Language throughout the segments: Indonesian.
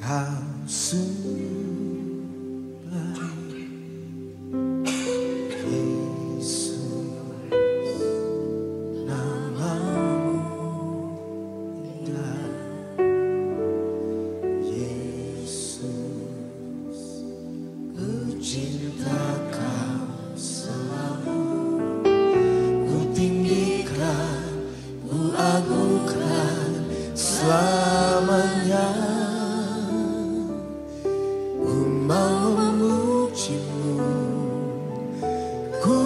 Kau sungguh baik, Yesus, namamu indah. Yesus, ku cinta Kau selalu, ku tinggikan, ku agungkan selamanya. Mau memujimu, ku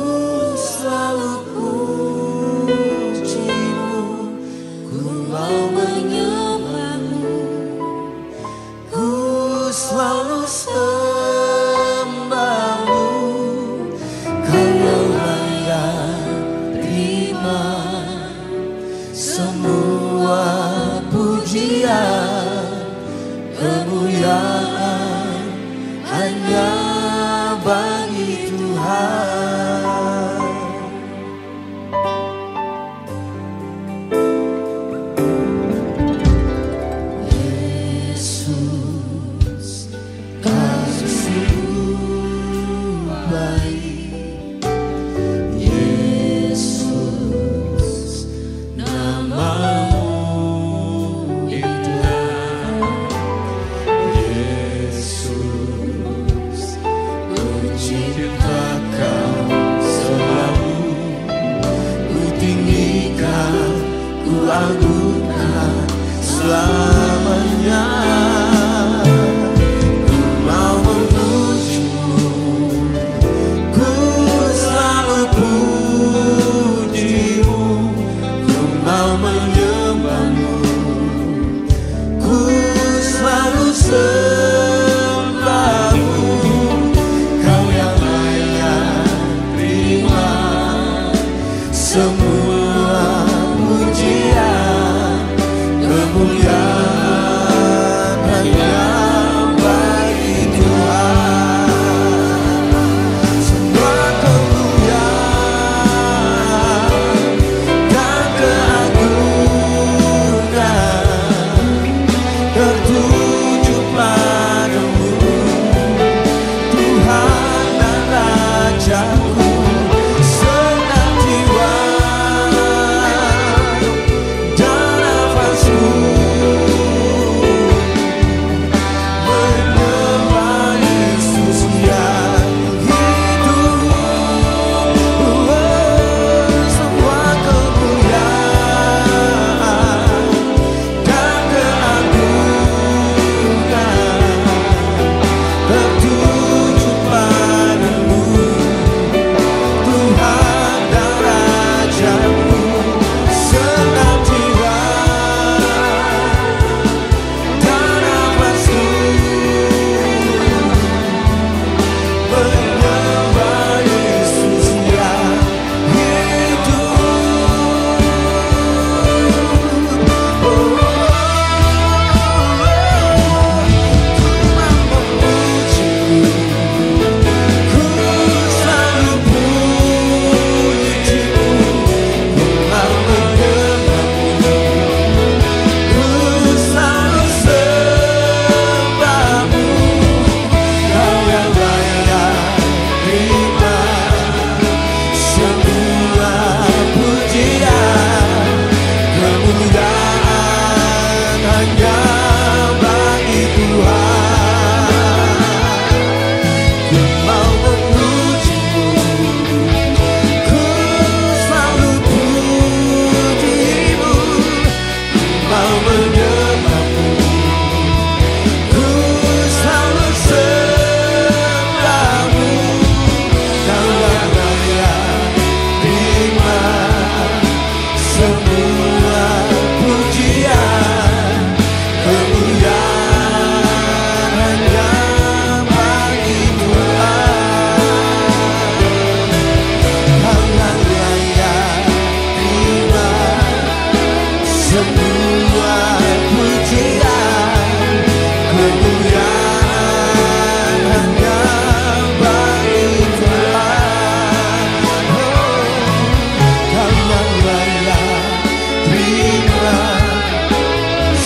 selalu pujimu, ku mau menyembahmu, ku selalu sembahmu. Kau yang layak terima semua pujian, kemuliaan hanya bagi Tuhan. Yesus, Kau sungguh baik. Yesus, namamu indah. Yesus, cinta Kau selalu, ku tinggikan, ku agungkan selamanya. Ku mau memujimu, ku selalu pujimu, ku mau menyembahmu, ku selalu sembahmu. Semua pujian, kemuliaan hanya bagi Tuhan. Semua kemuliaan dan keagungan tertuju padamu, Tuhan dan Rajaku.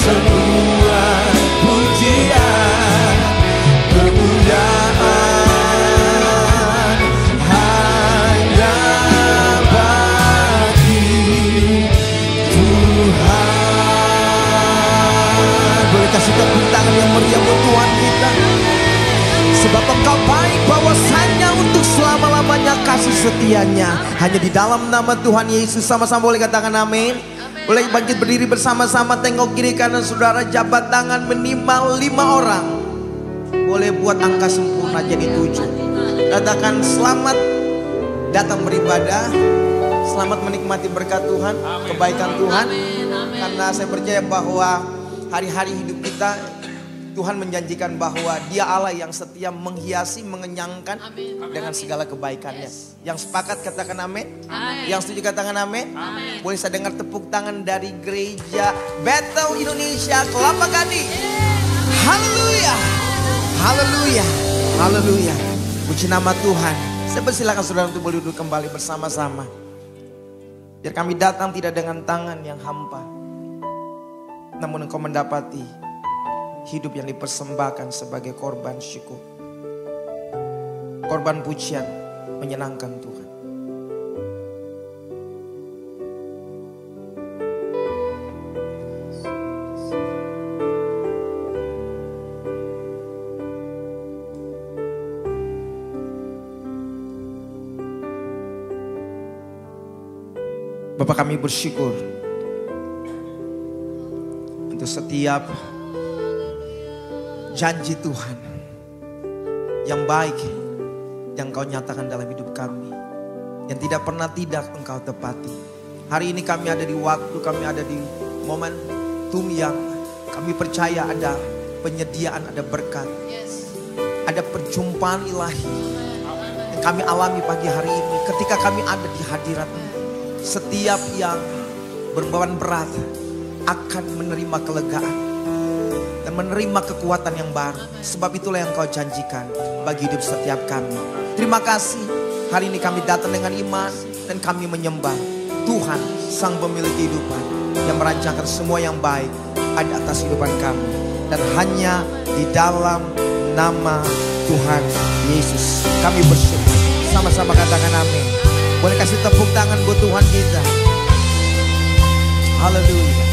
Semua pujian bahwasanya untuk selama-lamanya kasih setianya hanya di dalam nama Tuhan Yesus. Sama-sama boleh katakan amin. Boleh bangkit berdiri bersama-sama, tengok kiri kanan saudara, jabat tangan minimal 5 orang. Boleh buat angka sempurna jadi 7. Katakan selamat datang beribadah, selamat menikmati berkat Tuhan, kebaikan Tuhan. Karena saya percaya bahwa hari-hari hidup kita Tuhan menjanjikan bahwa Dia Allah yang setia, menghiasi, mengenyangkan dengan segala kebaikannya. Yang sepakat katakan amin. Yang setuju katakan amin. Boleh saya dengar tepuk tangan dari gereja Bethel Indonesia Kelapa Gading. Haleluya, haleluya, haleluya. Puji nama Tuhan. Saya persilakan saudara untuk boleh duduk kembali bersama-sama. Biar kami datang tidak dengan tangan yang hampa, namun engkau mendapati hidup yang dipersembahkan sebagai korban syukur, korban pujian, menyenangkan Tuhan. Bapak, kami bersyukur untuk setiap janji Tuhan yang baik yang Kau nyatakan dalam hidup kami, yang tidak pernah tidak Engkau tepati. Hari ini kami ada di waktu, kami ada di momentum yang kami percaya ada penyediaan, ada berkat, ada perjumpaan ilahi yang kami alami pagi hari ini. Ketika kami ada di hadirat-Mu, setiap yang berbeban berat akan menerima kelegaan dan menerima kekuatan yang baru. Sebab itulah yang Kau janjikan bagi hidup setiap kami. Terima kasih, hari ini kami datang dengan iman dan kami menyembah Tuhan Sang Pemilik kehidupan yang merancangkan semua yang baik ada atas kehidupan kami. Dan hanya di dalam nama Tuhan Yesus kami bersyukur. Sama-sama katakan amin. Boleh kasih tepuk tangan buat Tuhan kita. Haleluya.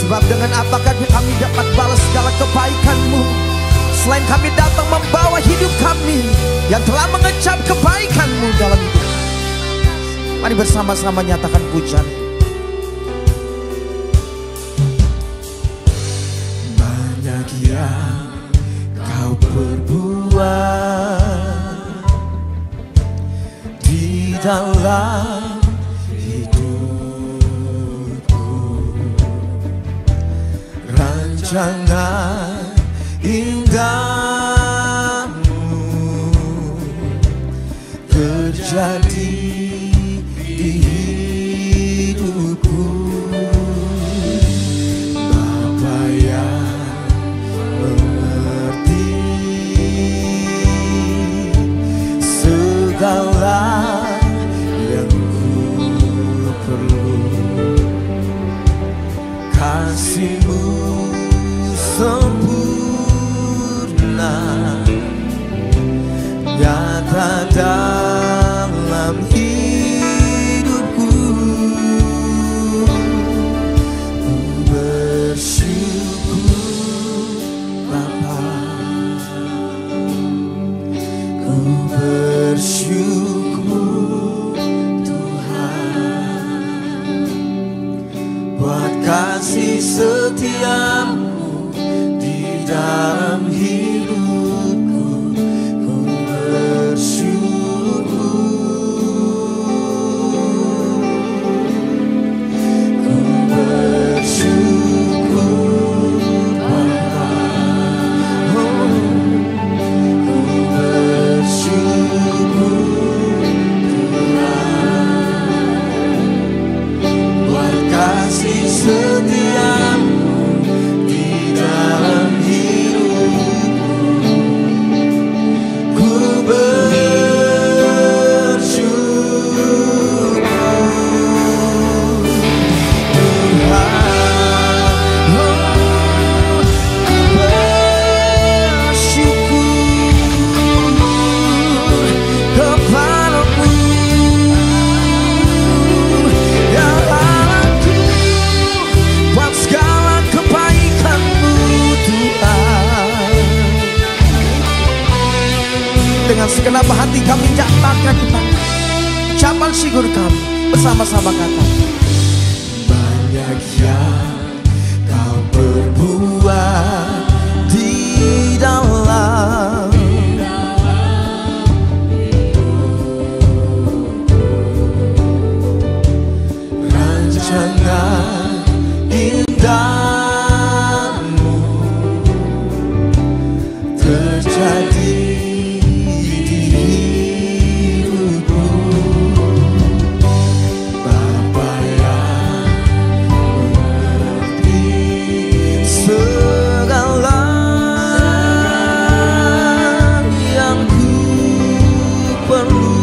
Sebab dengan apakah kami dapat balas segala kebaikan-Mu, selain kami datang membawa hidup kami yang telah mengecap kebaikan-Mu dalam hidup. Mari bersama-sama nyatakan pujian. Banyak yang Kau perbuat di dalam rancangan indahmu terjadi di hidupku. Bapa yang mengerti segala yang ku perlu, kasih-Mu sempurna nyata dalam hidupku. Ku bersyukur Bapa, ku bersyukur Tuhan buat kasih setia-Mu dalam hidupku. Ku bersyukur, ku bersyukur Bapa, oh, ku bersyukur Tuhan buat kasih setia-Mu dengan segenap hati kami nyatakan iman. Ucapan syukur kami bersama-sama kata, banyak yang kau perbuat di dalam rancangan indahmu terjadi di hidupku. Bapa yang mengerti segala yang ku perlu.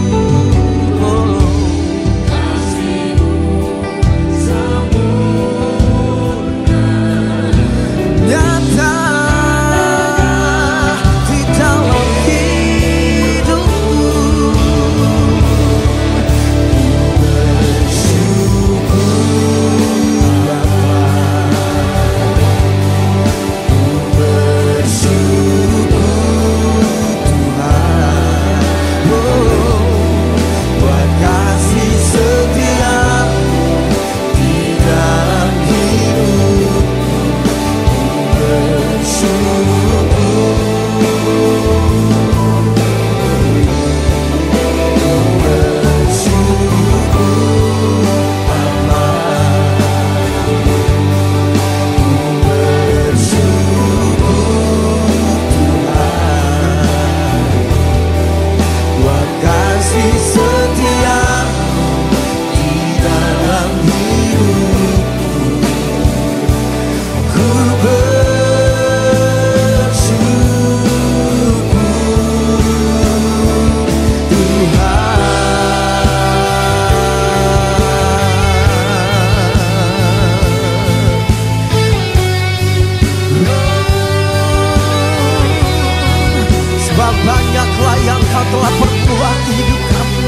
Banyaklah yang kau telah perbuat di hidup kami.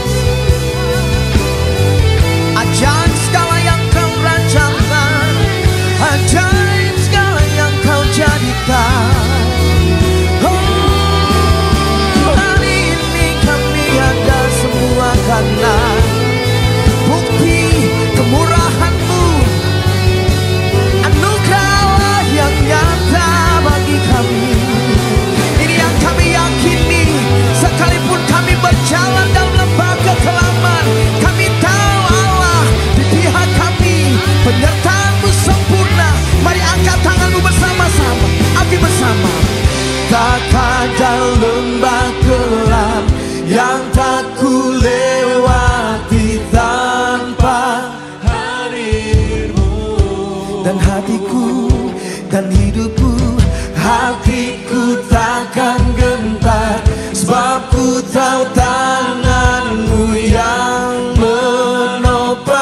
Ajaib segala yang kau rancangkan, ajaib segala yang kau jadikan. Oh, hari ini kami ada semua karena bukti kemurahan-Mu, anugerah yang nyata bagi kami. Sekalipun kami berjalan dalam lembah kekelaman, kami tahu Allah di pihak kami. Penyertaan-Mu sempurna. Mari angkat tanganmu bersama-sama. Api bersama. Tak ada lembah gelap yang tak ku lewati tanpa hadir-Mu. Dan hatiku dan hidupku, hatiku takkan gentar, sebab ku tahu tangan-Mu yang menopangku.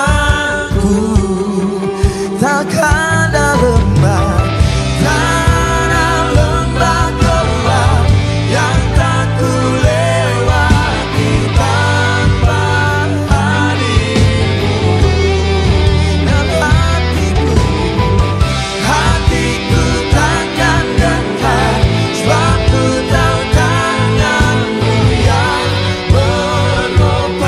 Tak ada lembah, tak ada lembah gelap yang tak ku lewati tanpa hadir-Mu. Dan hatiku takkan gentar, sebab ku tahu tangan-Mu yang menopangku.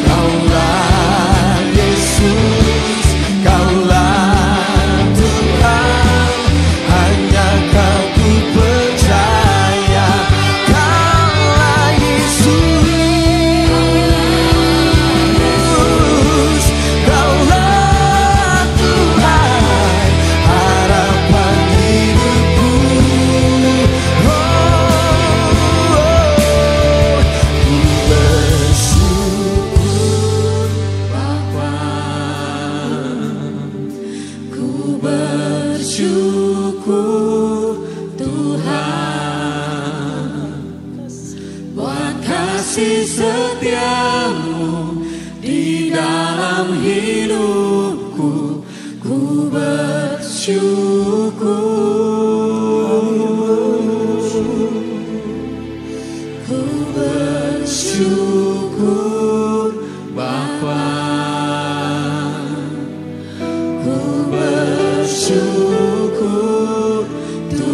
Kaulah Yesus, Kaulah Tuhan, hanya Kau ku percaya. Kaulah Yesus, Kaulah Tuhan, harapan hidupku. Oh, ku bersyukur Bapa, ku bersyukur Tuhan, buat kasih setia-Mu di dalam hidupku. Ku bersyukur Bapa, ku bersyukur Tuhan.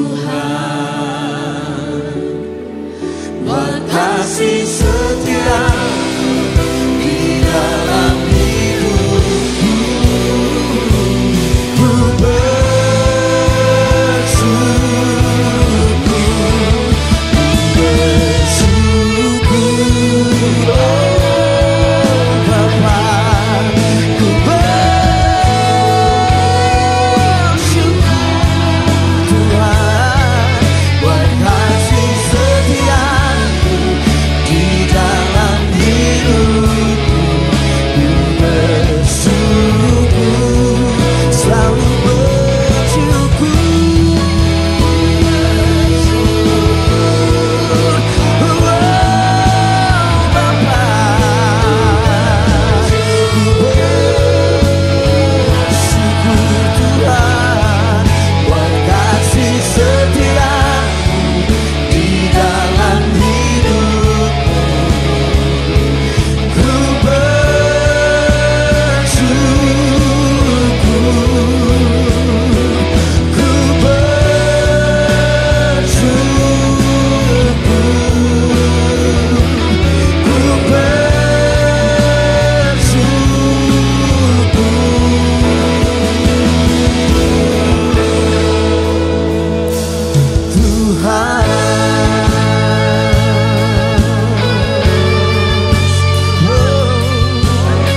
Tuhan.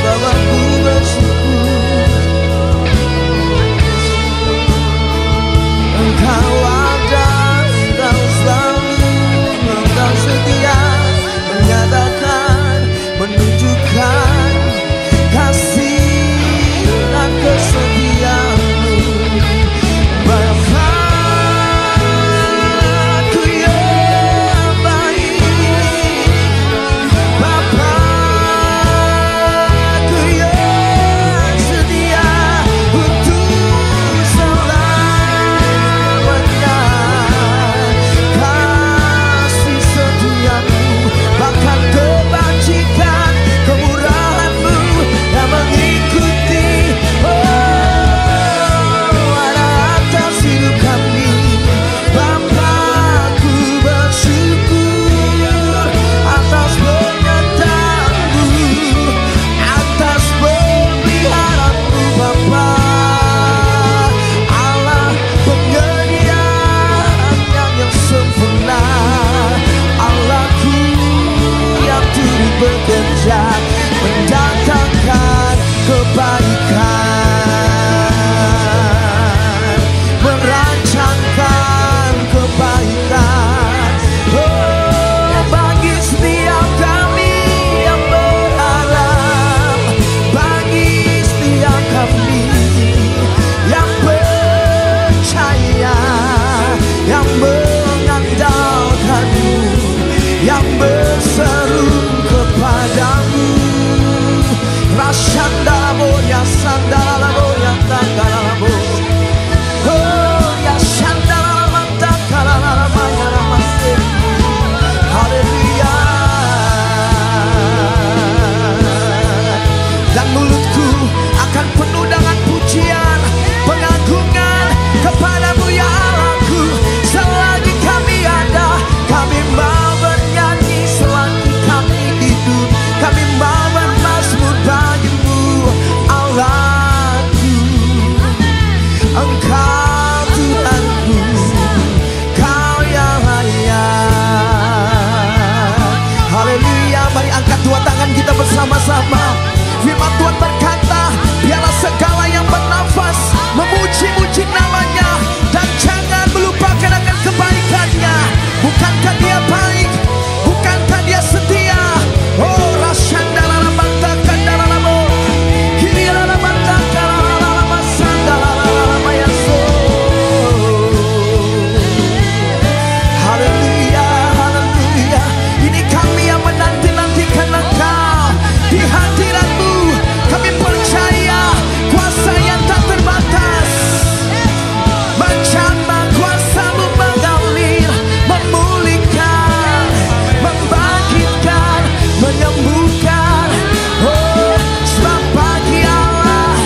Bapakku bersyukur Engkau ada, Engkau selalu, Engkau setia, menyatakan, menunjukkan kasih dan kesetiaan-Mu. Bapakku yang baik, Bapakku yang setia untuk selamanya. Kasih setiamu, bahkan kebajikan, kemurahan-Mu yang mengikuti ada atas hidup kami. Bapakku bersyukur atas penyertaan-Mu, atas pemeliharaan-Mu Bapa. Allah penyediaan yang sempurna, Allahku yang turut bekerja mendatangkan kebaikan, merancangkan kebaikan. Oh, bagi setiap kami yang berharap, bagi setiap kami yang percaya, yang mengandalkan-Mu, yang berseru kepadamu. Rashandalabo ya sandalabo ya takalabo. Oh ya shandalama takalama ya ramase. Haleluya. Dan mulutku akan penuh dengan pujian, pengagungan kepadamu ya Allahku. Selagi kami ada, kami mau bernyanyi. Selagi kami hidup, kami mau bermazmur bagimu Allahku. Engkau Tuhanku, Kau yang layak. Haleluya. Mari angkat dua tangan kita bersama-sama. Firman Tuhan berkata, biarlah segala yang bernafas memuji-muji namanya, dan jangan melupakan akan kebaikannya. Bukankah Dia baik? Bukankah Dia setia? Oh, rasyandalala bantakandalalamo, kirilala bantakandalalama sandalalama yaso. Haleluya, haleluya. Ini kami yang menanti-nantikan Engkau di hadirat-Mu. Kami percaya kuasa yang tak terbatas menjamah, kuasa-Mu mengalir, memulihkan, membangkitkan, menyembuhkan. Oh, sebab bagi Allah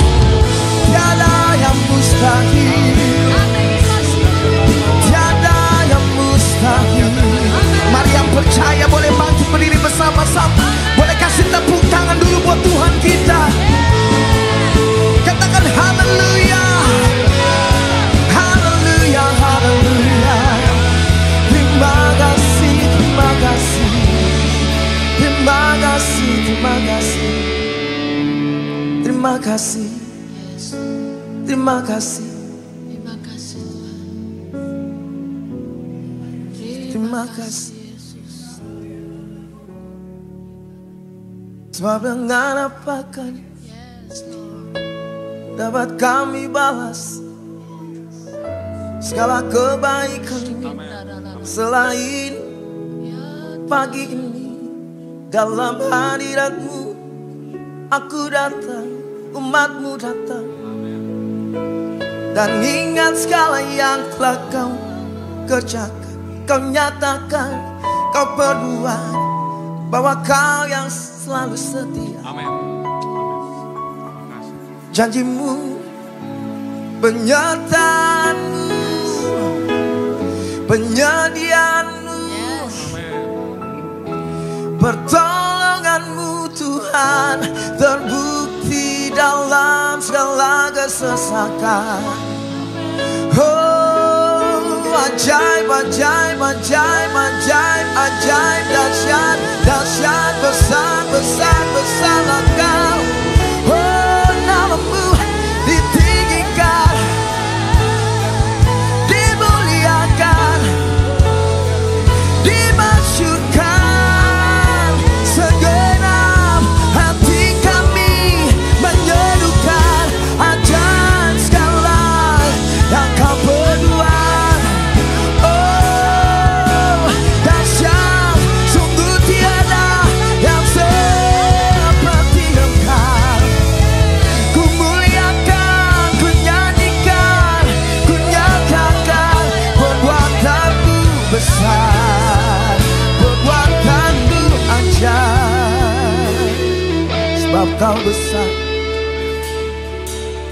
tiada yang mustahil, tiada yang mustahil. Mari yang percaya boleh bangkit berdiri bersama-sama. Boleh kasih tepuk tangan dulu buat Tuhan kita. Katakan haleluya, haleluya, haleluya. Terima kasih, terima kasih, terima kasih, terima kasih, terima kasih, terima kasih, terima kasih. Sebab dengan apakah dapat kami balas segala kebaikan selain pagi ini dalam hadirat-Mu aku datang, umat-Mu datang, dan ingat segala yang telah Kau kerjakan, Kau nyatakan, Kau perbuat, bahwa Kau yang selalu setia. Amin. Janji-Mu, penyertaan-Mu, penyediaan-Mu, pertolongan-Mu Tuhan terbukti dalam segala kesesakan. Oh, Ajaib, ajaib, ajaib, ajaib, ajaib, dahsyat, dahsyat, besar, besar, besar Engkau. Oh, namamu ditinggikan, dimuliakan, dimasyurkan. Segenap hati kami menyerukan ajaib segala yang Kau perbuat. Oh, dahsyat, sungguh tiada yang seperti Engkau. Ku muliakan, ku nyanyikan, ku nyatakan perbuatanmu besar, perbuatanmu ajaib. Sebab Kau besar,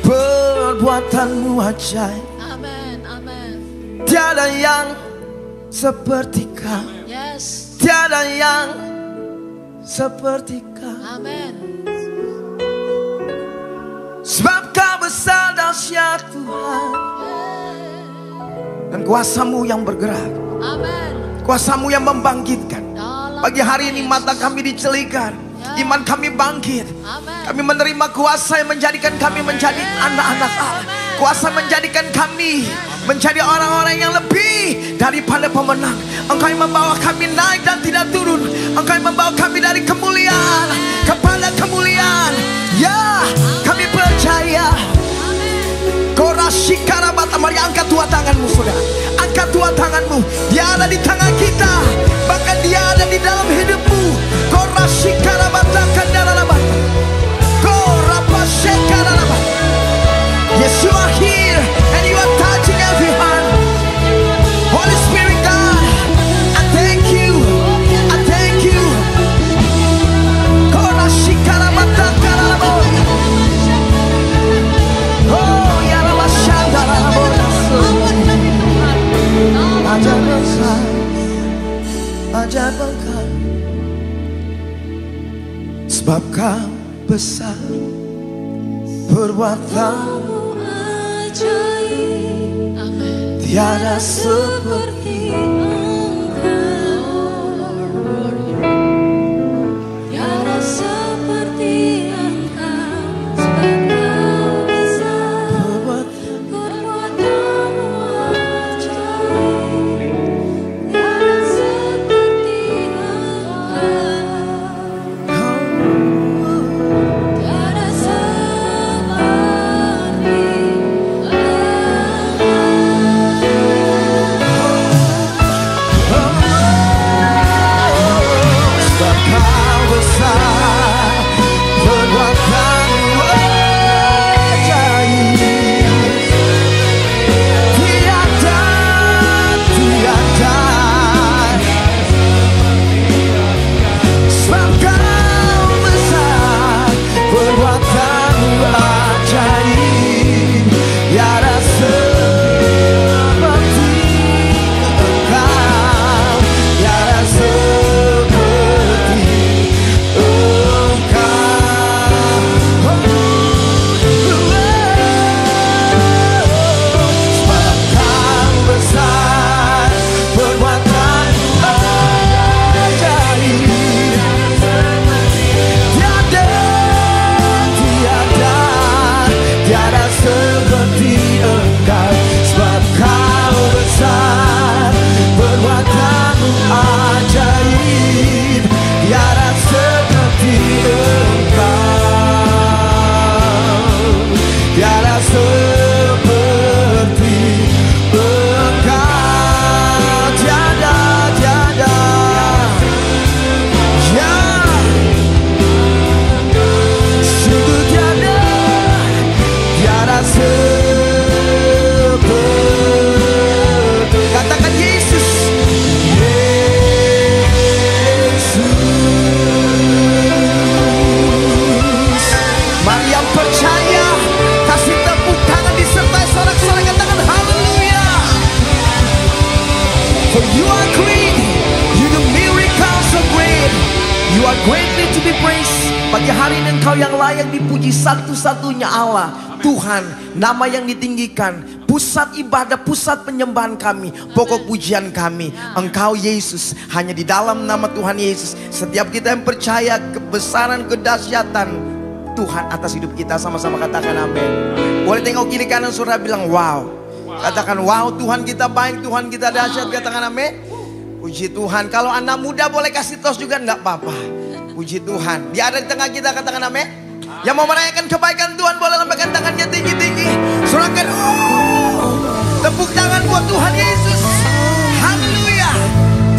perbuatanmu ajaib. Amin, amin. Tiada yang seperti Kau, Yes. tiada yang seperti Kau. Amin. Sebab Kau besar dahsyat Tuhan, dan kuasa-Mu yang bergerak, Amin. kuasa-Mu yang membangkitkan. Dalam Pagi hari ini nama mata Yesus. kami dicelikan, iman kami bangkit. Amin. Kami menerima kuasa yang menjadikan kami menjadi anak-anak Allah. Kuasa menjadikan kami menjadi orang-orang yang lebih daripada pemenang. Engkau yang membawa kami naik dan tidak turun. Engkau yang membawa kami dari kemuliaan kepada kemuliaan. Ya, kami percaya. Korashikarabata, mari angkat dua tanganmu saudara. Angkat dua tanganmu. Dia ada di tangan kita, bahkan Dia ada di dalam hidupmu. Korashikarabata kandarabata. Korapashikarabata. Yes, you are here and you are touching every heart. Holy Spirit God, I thank you. I thank you. Korashikarabata karabata. Oh, yarabashandarabata. Ajaib besar, ajaib Engkau. Sebab Kau besar, perbuatan Amin. tiada seperti Tiada seperti Engkau, sebab Kau besar, perbuatan. perbuatanmu ajaib. Tiada seperti Engkau, tiada seperti Sebab Kau besar, perbuatanmu ajaib. Tiada, tiada. Sebab Kau besar, perbuatanmu ajaib. Tiada seperti Engkau, tiada seperti Engkau. Sebab Kau besar, perbuatanmu ajaib. Tiada, tiada, tiada seperti Engkau. Sebab Kau besar, perbuatanmu ajaib. Tiada seperti Engkau, tiada seperti Engkau. Tiada, tiada, ya. Sungguh tiada, tiada seperti. Katakan Yesus, Yesus. Mari yang percaya, kasih tepuk tangan disertai sorak-sorai, katakan haleluya. For you are great, you do miracles so great, you are greatly to be praised. Pagi hari ini Engkau yang layak dipuji, satu-satunya Allah, Tuhan, nama yang ditinggikan. pusat ibadah, pusat penyembahan kami, pokok pujian kami. Engkau Yesus, hanya di dalam nama Tuhan Yesus. Setiap kita yang percaya kebesaran, kedahsyatan Tuhan atas hidup kita, sama-sama katakan amin. Boleh tengok kiri kanan saudara, bilang wow. Katakan wow, Tuhan kita baik, Tuhan kita dahsyat. Katakan amin. Puji Tuhan. Kalau anak muda boleh kasih tos juga, enggak apa-apa. Puji Tuhan. Dia ada di tengah kita, katakan amin. Yang mau merayakan kebaikan Tuhan boleh lambaikan tangannya tinggi-tinggi. Sorakan tepuk tangan buat Tuhan Yesus. Haleluya.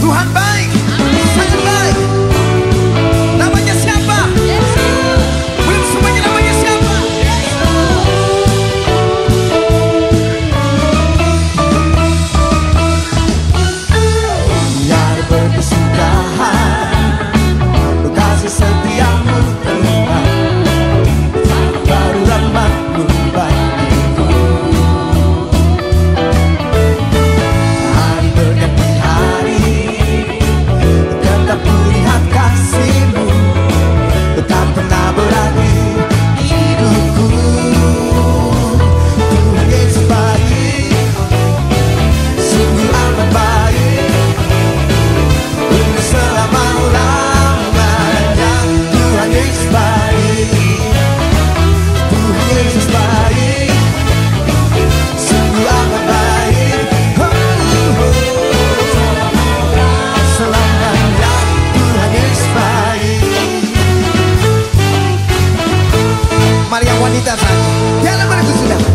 Tuhan baik, sangat baik. Namanya siapa? Belum semuanya namanya siapa? Biar berkesudahan, lu kasih setiamu Tuhan. Baru rahmat-Mu bagiku. Hari berganti hari, tetap kulihat kasih-Mu, tetap pernah berarti hidupku. Tuhan Yesus baik, sungguh amat baik, untuk selama-lamanya. Tuhan Yesus baik, Tuhan Yesus baik, sungguh amat baik, selamanya. Tuhan Yesus baik. Mari yang wanita saja, jangan berkesudahan.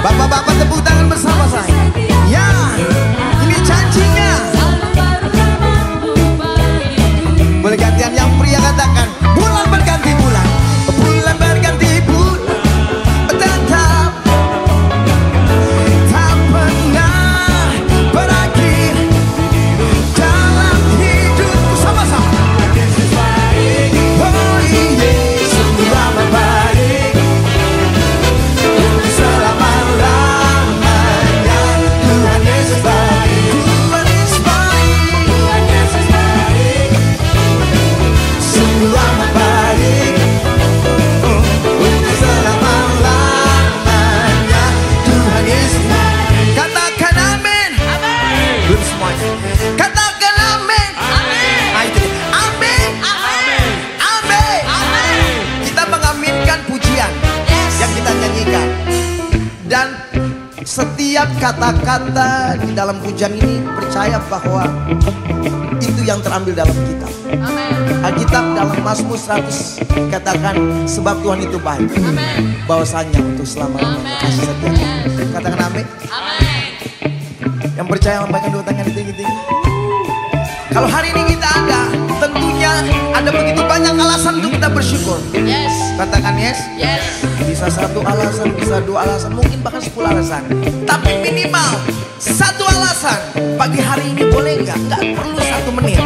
Bapak-bapak tepuk tangan bersama saya. Ya, ini janjinya. Boleh gantian yang pria, katakan bulan berganti bulan, bulan berganti bulan, tetap tak pernah berakhir dalam hidupku. Sama-sama. Oh iya, sungguh amat baik, untuk selama-lamanya. Tuhan Yesus baik, Tuhan Yesus baik, Tuhan Yesus baik, sungguh amat baik, untuk selama-lamanya. Tuhan Yesus baik. Katakan amin. Belum semuanya. Katakan amin. Amin. Amin. Amin. Amin. Kita mengaminkan pujian yang kita nyanyikan. Dan setiap kata-kata di dalam pujian ini percaya bahwa itu yang terambil dalam kitab. Alkitab dalam Mazmur 100 katakan sebab Tuhan itu baik, bahwasanya untuk selama-lamanya kasih setia. Katakan amin. Yang percaya lambaikan dua tangan tinggi-tinggi. Kalau hari ini kita ada, tentunya ada begitu banyak alasan untuk kita bersyukur. Katakan yes. Bisa satu alasan, bisa dua alasan, mungkin bahkan 10 alasan. Tapi minimal satu alasan. Pagi hari ini boleh nggak? Nggak perlu 1 menit,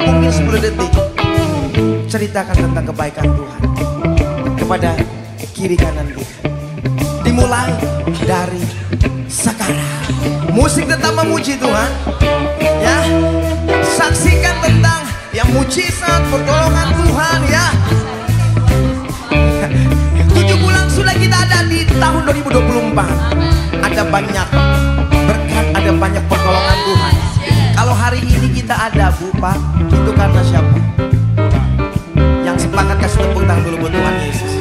mungkin 10 detik. Ceritakan tentang kebaikan Tuhan kepada kiri kanan kita. Dimulai dari sekarang. Musik tetap memuji Tuhan. Ya, saksikan tentang yang mujizat pertolongan Tuhan ya. 7 bulan sudah kita ada di tahun 2024. Ada banyak berkat, ada banyak pertolongan Tuhan. Kalau hari ini kita ada Bu, Pak, itu karena siapa? Yang sepakat kasih tepuk tangan dulu buat Tuhan Yesus.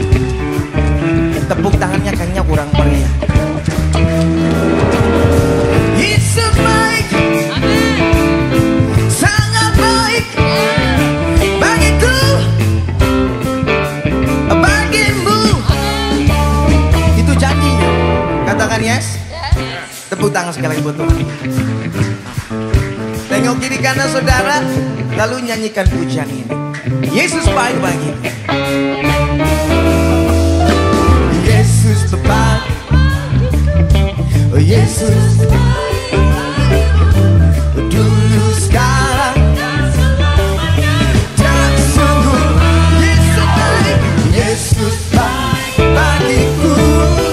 Tepuk tangannya kayaknya kurang meriah. Yesus baik, sangat baik bagiku, bagimu. Itu janjinya. Katakan yes. Tepuk tangan sekali lagi buat Tuhan. Tengok kiri kanan saudara, lalu nyanyikan pujian ini. Yesus baik bagimu. Yesus baik, oh Yesus dulu sekarang dan sungguh. Yesus baik, Yesus baik bagiku,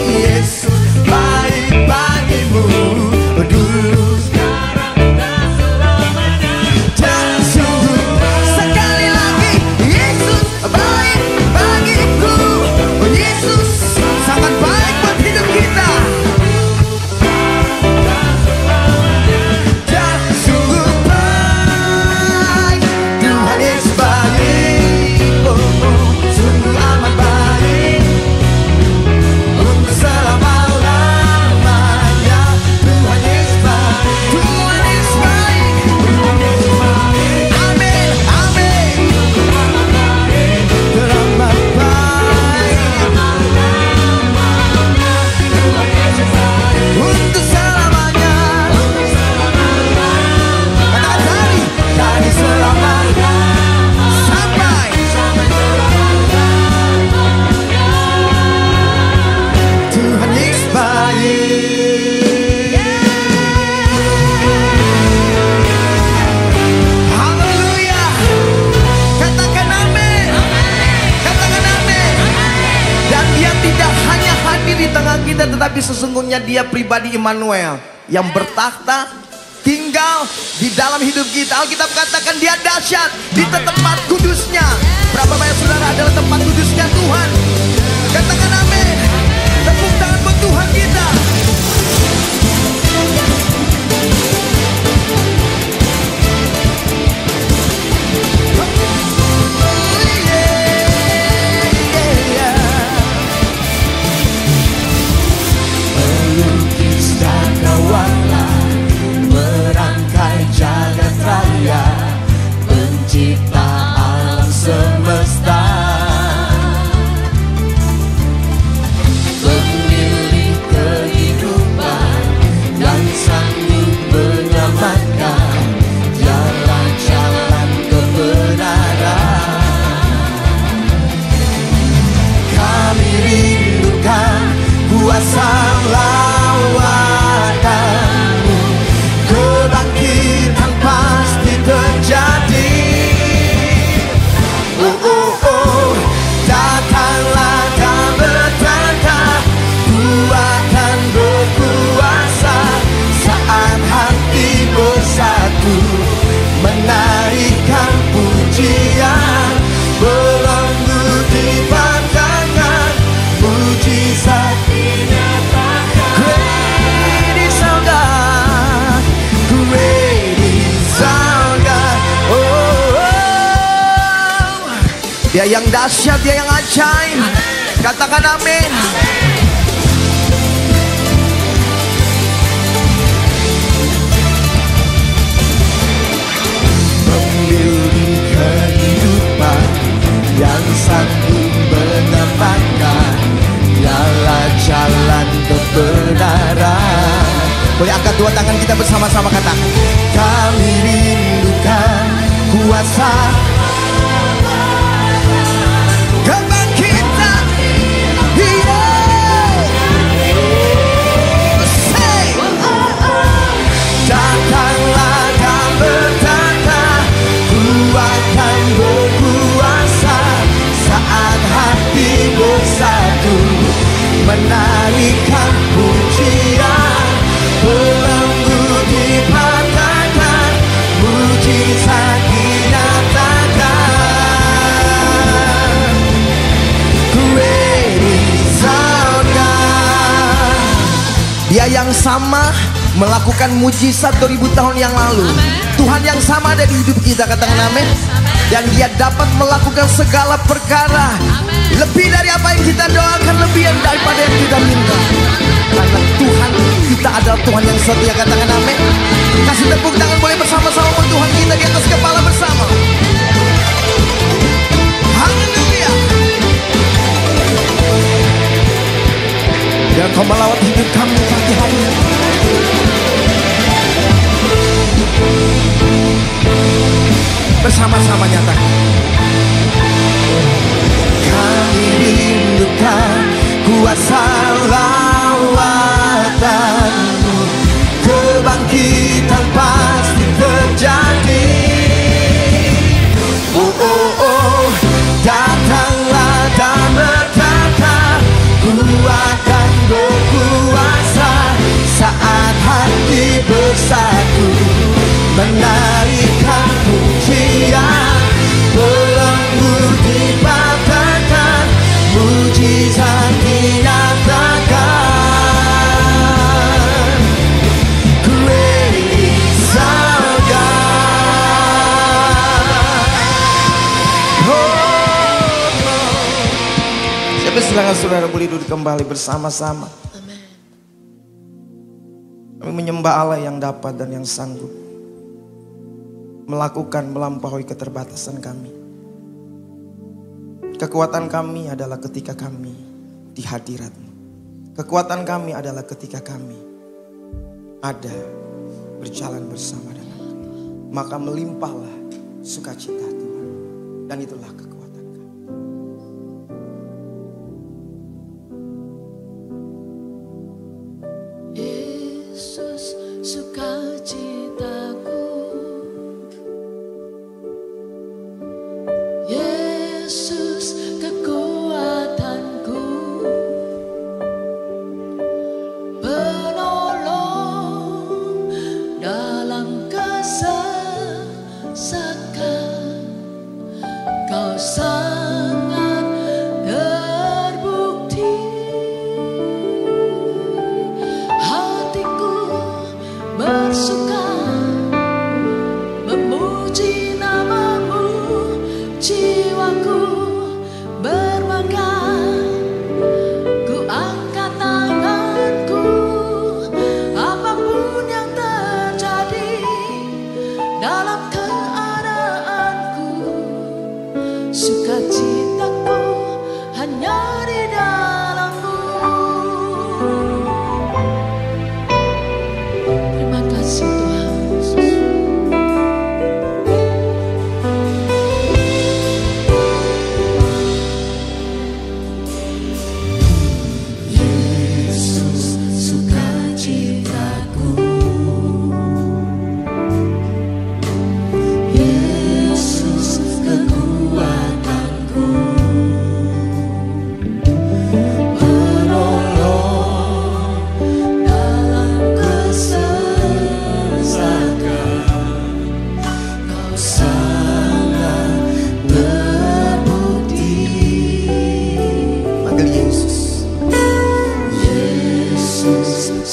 Yesus baik bagimu, dulu sekarang dan selamanya. Dan sungguh sekali lagi, Yesus baik bagiku, Yesus sangat baik buat hidup Tapi sesungguhnya Dia pribadi Immanuel yang bertakhta, tinggal di dalam hidup kita. Alkitab katakan Dia dahsyat di tempat kudusnya. Berapa banyak saudara adalah tempat kudusnya Tuhan? Katakan amin. Tepuk tangan buat Tuhan kita. Melukis cakrawala, merangkai jagat raya, pencipta alam semesta, pemilik kehidupan dan sanggup menyelamatkan jalan-jalan kebenaran. Kami rindukan kuasa lawatanmu, kebangkitan pasti terjadi. Oh oh oh, datanglah dan bertanda, ku akan berkuasa saat hati bersatu, menaikkan pujian, belenggu dipatahkan, mujizat dinyatakan. Great is our God, great is our God. Oh, oh. Dia yang dahsyat, Dia yang ajaib. Katakan amin. Pemilik kehidupan yang sanggup menyelamatkan, dialah jalan kebenaran. Boleh angkat dua tangan kita bersama-sama katakan. Kami rindukan kuasa Kebangkitan. Yeah. Say. datanglah dan bertanda, ku akan berkuasa saat hati bersatu, menaikkan pujian, belenggu dipatahkan, mujizat dinyatakan. Great is our God. Dia yang sama melakukan mujizat 2000 tahun yang lalu. Tuhan yang sama ada di hidup kita, katakan amin. Dan Dia dapat melakukan segala perkara, lebih dari apa yang kita doakan, lebih daripada yang kita minta. Karena Tuhan kita adalah Tuhan yang setia, katakan amin. Kasih tepuk tangan boleh bersama-sama buat Tuhan kita di atas kepala bersama. Haleluya. Biar Kau melawat hidup kami pagi hari ini. Bersama-sama nyatakan. Kami rindukan kuasa lawatanmu, kebangkitan pasti terjadi. Oh oh oh, datanglah dan berkata, ku akan berkuasa saat hati bersatu, menaikkan pujian, belenggu dipatahkan, mujizat dinyatakan. Great is our God. Siapa silakan saudara boleh duduk kembali bersama-sama. Kami menyembah Allah yang dapat dan yang sanggup melakukan melampaui keterbatasan kami. Kekuatan kami adalah ketika kami di hadirat-Mu. Kekuatan kami adalah ketika kami ada berjalan bersama dengan Tuhan. Maka melimpahlah sukacita Tuhan. Dan itulah kekuatan kami. Yesus sukacitaku, Yesus kekuatanku,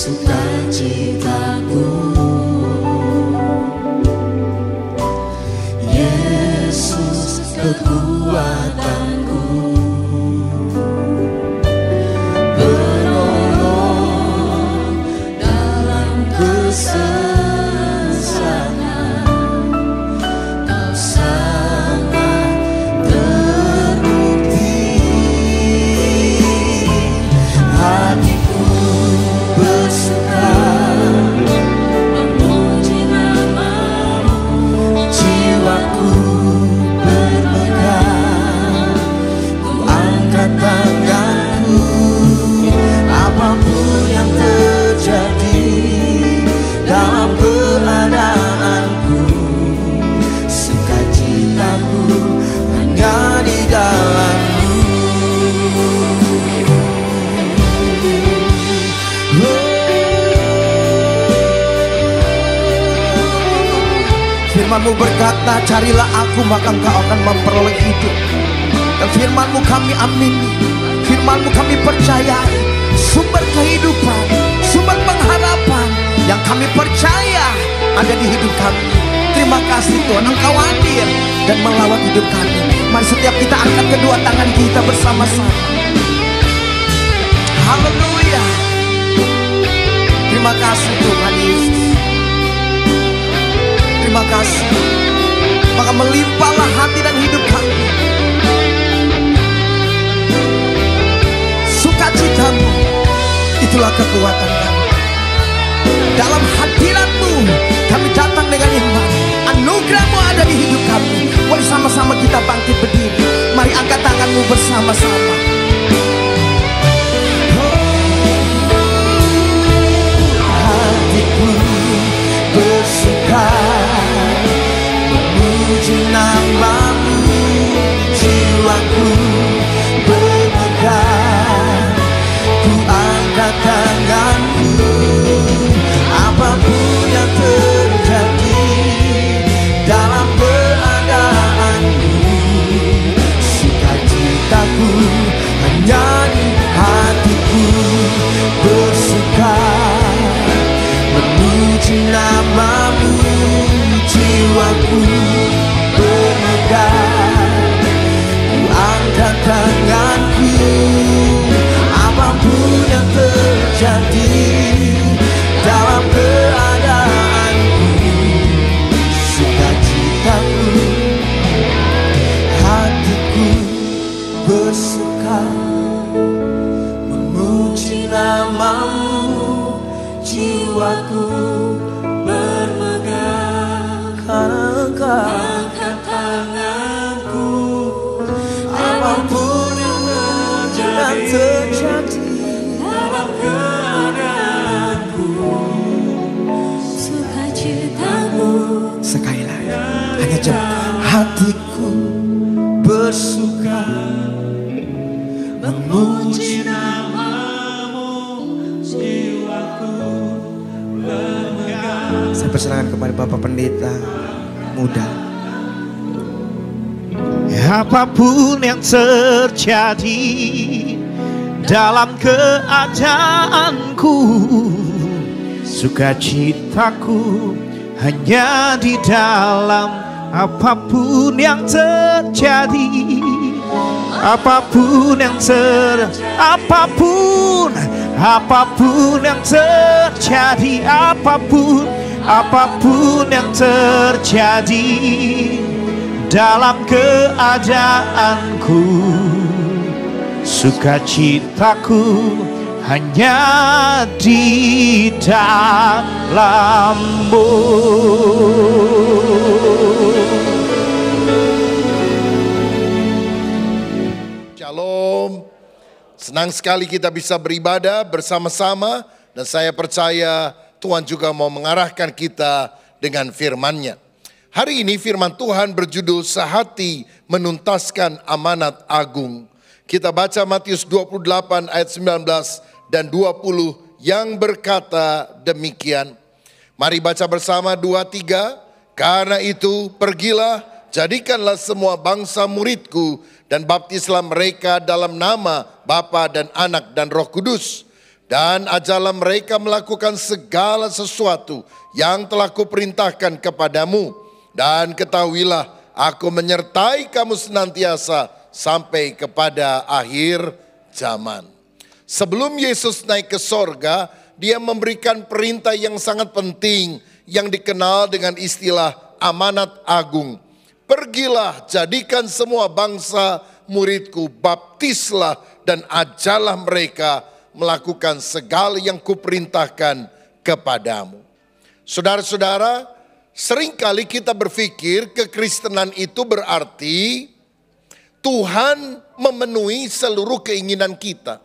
sukacitaku. Yesus kekuatanku, penolong dalam kesesakan. Kau sangat terbukti, hatiku bersuka memuji nama-Mu, jiwaku bermegah. Ku angkat tanganku, apapun yang terjadi dalam keadaanku, sukacitaku hanya di dalam-Mu. Firman-Mu berkata, carilah Aku maka engkau akan memperoleh hidup. Dan firman-Mu kami amini, firman-Mu kami percayai, sumber kehidupan, sumber pengharapan yang kami percaya ada di hidup kami. Terima kasih Tuhan, Engkau hadir dan melawat hidup kami. Mari setiap kita angkat kedua tangan kita bersama-sama. Haleluya. Terima kasih Tuhan Yesus. Terima kasih. Maka melimpahlah hati dan hidup kami. Sukacitamu, itulah kekuatan kami. Dalam hadirat-Mu kami datang dengan iman. Anugerah-Mu ada di hidup kami. Mari sama-sama kita bangkit berdiri. Mari angkat tanganmu bersama-sama. Hatiku bersuka memuji nama-Mu, jiwaku bermegah. Ku angkat tanganku, apapun yang terjadi dalam keadaanku, sukacitaku hanya di hatiku bersuka memuji nama-Mu, jiwaku bermegah. Ku angkat tanganku, apapun yang terjadi dalam keadaanku, sukacitaku hatiku bersuka memuji nama-Mu, jiwaku bermegah. Angkat tanganku, apapun yang terjadi dalam keadaanku, sukacitamu. Sekali lagi, hanya jemaat. Hatiku bersuka memuji nama-Mu, jiwaku bermegah. Saya persilakan kepada Bapak Pendeta muda. Apapun yang terjadi dalam keadaanku, sukacitaku hanya di dalam. Apapun yang terjadi, apapun yang apapun yang terjadi, apapun yang terjadi dalam keadaanku, sukacitaku hanya di dalam-Mu. Shalom. Senang sekali kita bisa beribadah bersama-sama, dan saya percaya Tuhan juga mau mengarahkan kita dengan firman-Nya. Hari ini firman Tuhan berjudul Sehati Menuntaskan Amanat Agung. Kita baca Matius 28 ayat 19 dan 20 yang berkata demikian. Mari baca bersama 2-3. Karena itu pergilah, jadikanlah semua bangsa muridku dan baptislah mereka dalam nama Bapa dan Anak dan Roh Kudus. Dan ajarlah mereka melakukan segala sesuatu yang telah kuperintahkan kepadamu. Dan ketahuilah, aku menyertai kamu senantiasa sampai kepada akhir zaman. Sebelum Yesus naik ke sorga, dia memberikan perintah yang sangat penting yang dikenal dengan istilah amanat agung. Pergilah, jadikan semua bangsa muridku, baptislah dan ajarlah mereka melakukan segala yang kuperintahkan kepadamu. Saudara-saudara, seringkali kita berpikir kekristenan itu berarti Tuhan memenuhi seluruh keinginan kita.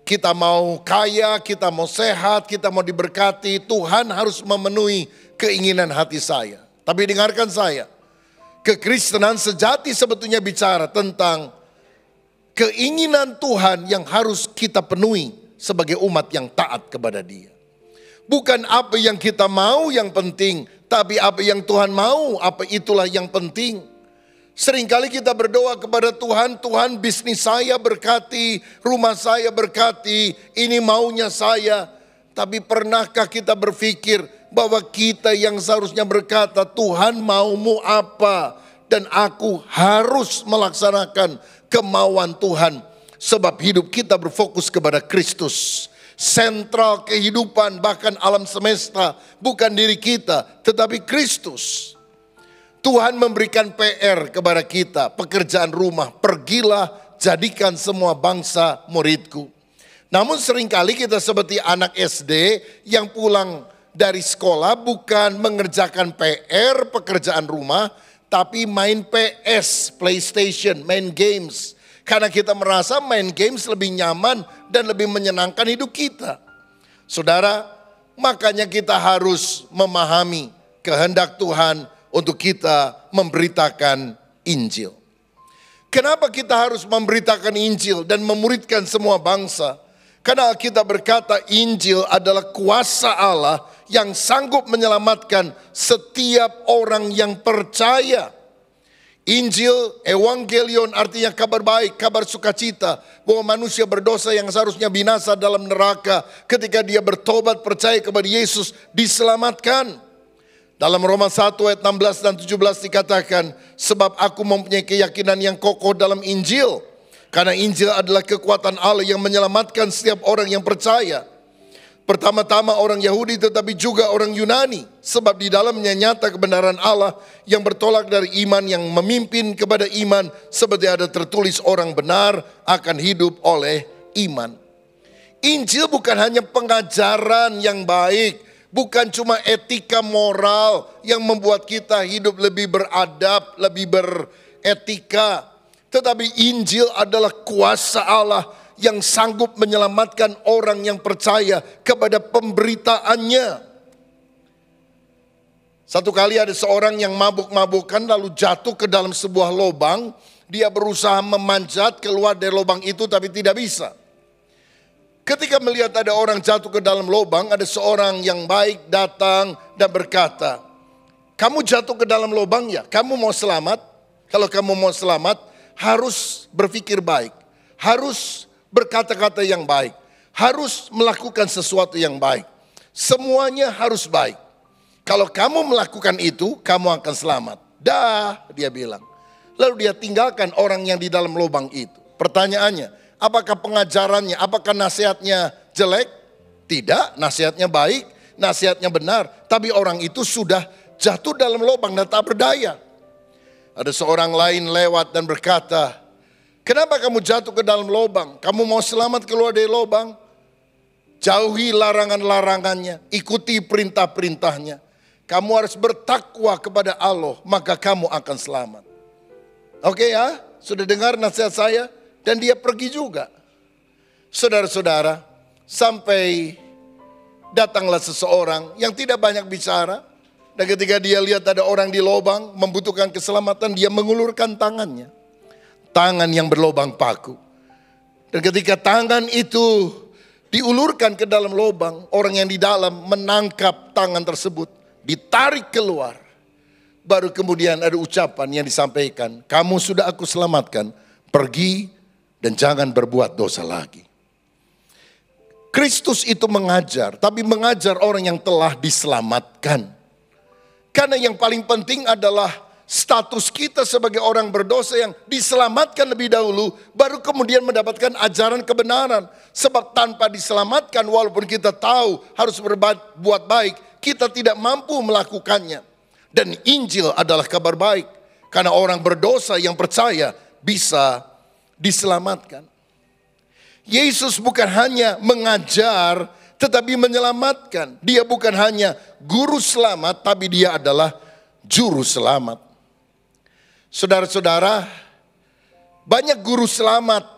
Kita mau kaya, kita mau sehat, kita mau diberkati, Tuhan harus memenuhi keinginan hati saya. Tapi dengarkan saya, kekristenan sejati sebetulnya bicara tentang keinginan Tuhan yang harus kita penuhi sebagai umat yang taat kepada Dia. Bukan apa yang kita mau yang penting, tapi apa yang Tuhan mau, apa itulah yang penting. Seringkali kita berdoa kepada Tuhan, Tuhan bisnis saya berkati, rumah saya berkati, ini maunya saya. Tapi pernahkah kita berpikir bahwa kita yang seharusnya berkata, Tuhan maumu apa? Dan aku harus melaksanakan kemauan Tuhan. Sebab hidup kita berfokus kepada Kristus. Sentral kehidupan bahkan alam semesta bukan diri kita, tetapi Kristus. Tuhan memberikan PR kepada kita, pekerjaan rumah, pergilah jadikan semua bangsa muridku. Namun seringkali kita seperti anak SD yang pulang dari sekolah bukan mengerjakan PR, pekerjaan rumah, tapi main PS, PlayStation, main games. Karena kita merasa main games lebih nyaman dan lebih menyenangkan hidup kita. Saudara, makanya kita harus memahami kehendak Tuhan untuk kita memberitakan Injil. Kenapa kita harus memberitakan Injil dan memuridkan semua bangsa? Karena kita berkata Injil adalah kuasa Allah yang sanggup menyelamatkan setiap orang yang percaya. Injil, Evangelion artinya kabar baik, kabar sukacita bahwa manusia berdosa yang seharusnya binasa dalam neraka ketika dia bertobat percaya kepada Yesus diselamatkan. Dalam Roma 1 ayat 16 dan 17 dikatakan, sebab aku mempunyai keyakinan yang kokoh dalam Injil. Karena Injil adalah kekuatan Allah yang menyelamatkan setiap orang yang percaya. Pertama-tama orang Yahudi tetapi juga orang Yunani. Sebab di dalamnya nyata kebenaran Allah yang bertolak dari iman yang memimpin kepada iman. Seperti ada tertulis orang benar akan hidup oleh iman. Injil bukan hanya pengajaran yang baik. Bukan cuma etika moral yang membuat kita hidup lebih beradab, lebih beretika. Tetapi Injil adalah kuasa Allah yang sanggup menyelamatkan orang yang percaya kepada pemberitaannya. Satu kali ada seorang yang mabuk-mabukan lalu jatuh ke dalam sebuah lubang. Dia berusaha memanjat keluar dari lubang itu tapi tidak bisa. Ketika melihat ada orang jatuh ke dalam lubang, ada seorang yang baik datang dan berkata, kamu jatuh ke dalam lubang ya, kamu mau selamat? Kalau kamu mau selamat, harus berpikir baik, harus berkata-kata yang baik, harus melakukan sesuatu yang baik. Semuanya harus baik. Kalau kamu melakukan itu, kamu akan selamat. Dah, dia bilang. Lalu dia tinggalkan orang yang di dalam lubang itu. Pertanyaannya, apakah pengajarannya, apakah nasihatnya jelek? Tidak, nasihatnya baik, nasihatnya benar. Tapi orang itu sudah jatuh dalam lubang dan tak berdaya. Ada seorang lain lewat dan berkata, kenapa kamu jatuh ke dalam lubang? Kamu mau selamat keluar dari lubang? Jauhi larangan-larangannya, ikuti perintah-perintahnya. Kamu harus bertakwa kepada Allah, maka kamu akan selamat. Oke ya, sudah dengar nasihat saya? Dan dia pergi juga. Saudara-saudara, sampai datanglah seseorang yang tidak banyak bicara. Dan ketika dia lihat ada orang di lubang membutuhkan keselamatan, dia mengulurkan tangannya. Tangan yang berlubang paku. Dan ketika tangan itu diulurkan ke dalam lubang, orang yang di dalam menangkap tangan tersebut, ditarik keluar. Baru kemudian ada ucapan yang disampaikan, kamu sudah aku selamatkan, pergi dan jangan berbuat dosa lagi. Kristus itu mengajar, tapi mengajar orang yang telah diselamatkan. Karena yang paling penting adalah status kita sebagai orang berdosa yang diselamatkan lebih dahulu, baru kemudian mendapatkan ajaran kebenaran. Sebab tanpa diselamatkan, walaupun kita tahu harus berbuat baik, kita tidak mampu melakukannya. Dan Injil adalah kabar baik, karena orang berdosa yang percaya bisa diselamatkan. Yesus bukan hanya mengajar, tetapi menyelamatkan. Dia bukan hanya guru selamat, tapi dia adalah juru selamat. Saudara-saudara, banyak guru selamat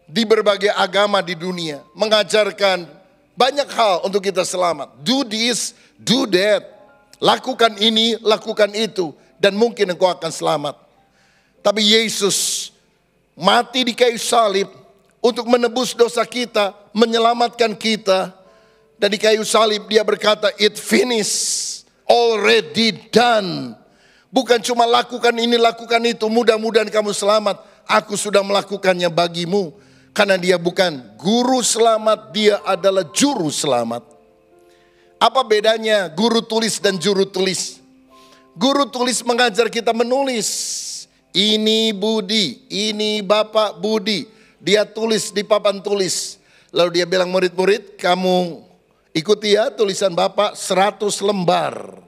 di berbagai agama di dunia mengajarkan banyak hal untuk kita selamat. Do this, do that. Lakukan ini, lakukan itu, dan mungkin engkau akan selamat. Tapi Yesus mati di kayu salib untuk menebus dosa kita, menyelamatkan kita. Dan di kayu salib dia berkata, it finished, already done. Bukan cuma lakukan ini, lakukan itu, mudah-mudahan kamu selamat. Aku sudah melakukannya bagimu. Karena dia bukan guru selamat, dia adalah juru selamat. Apa bedanya guru tulis dan juru tulis? Guru tulis mengajar kita menulis. Ini Budi, ini Bapak Budi. Dia tulis di papan tulis. Lalu dia bilang murid-murid, kamu ikuti ya tulisan Bapak 100 lembar.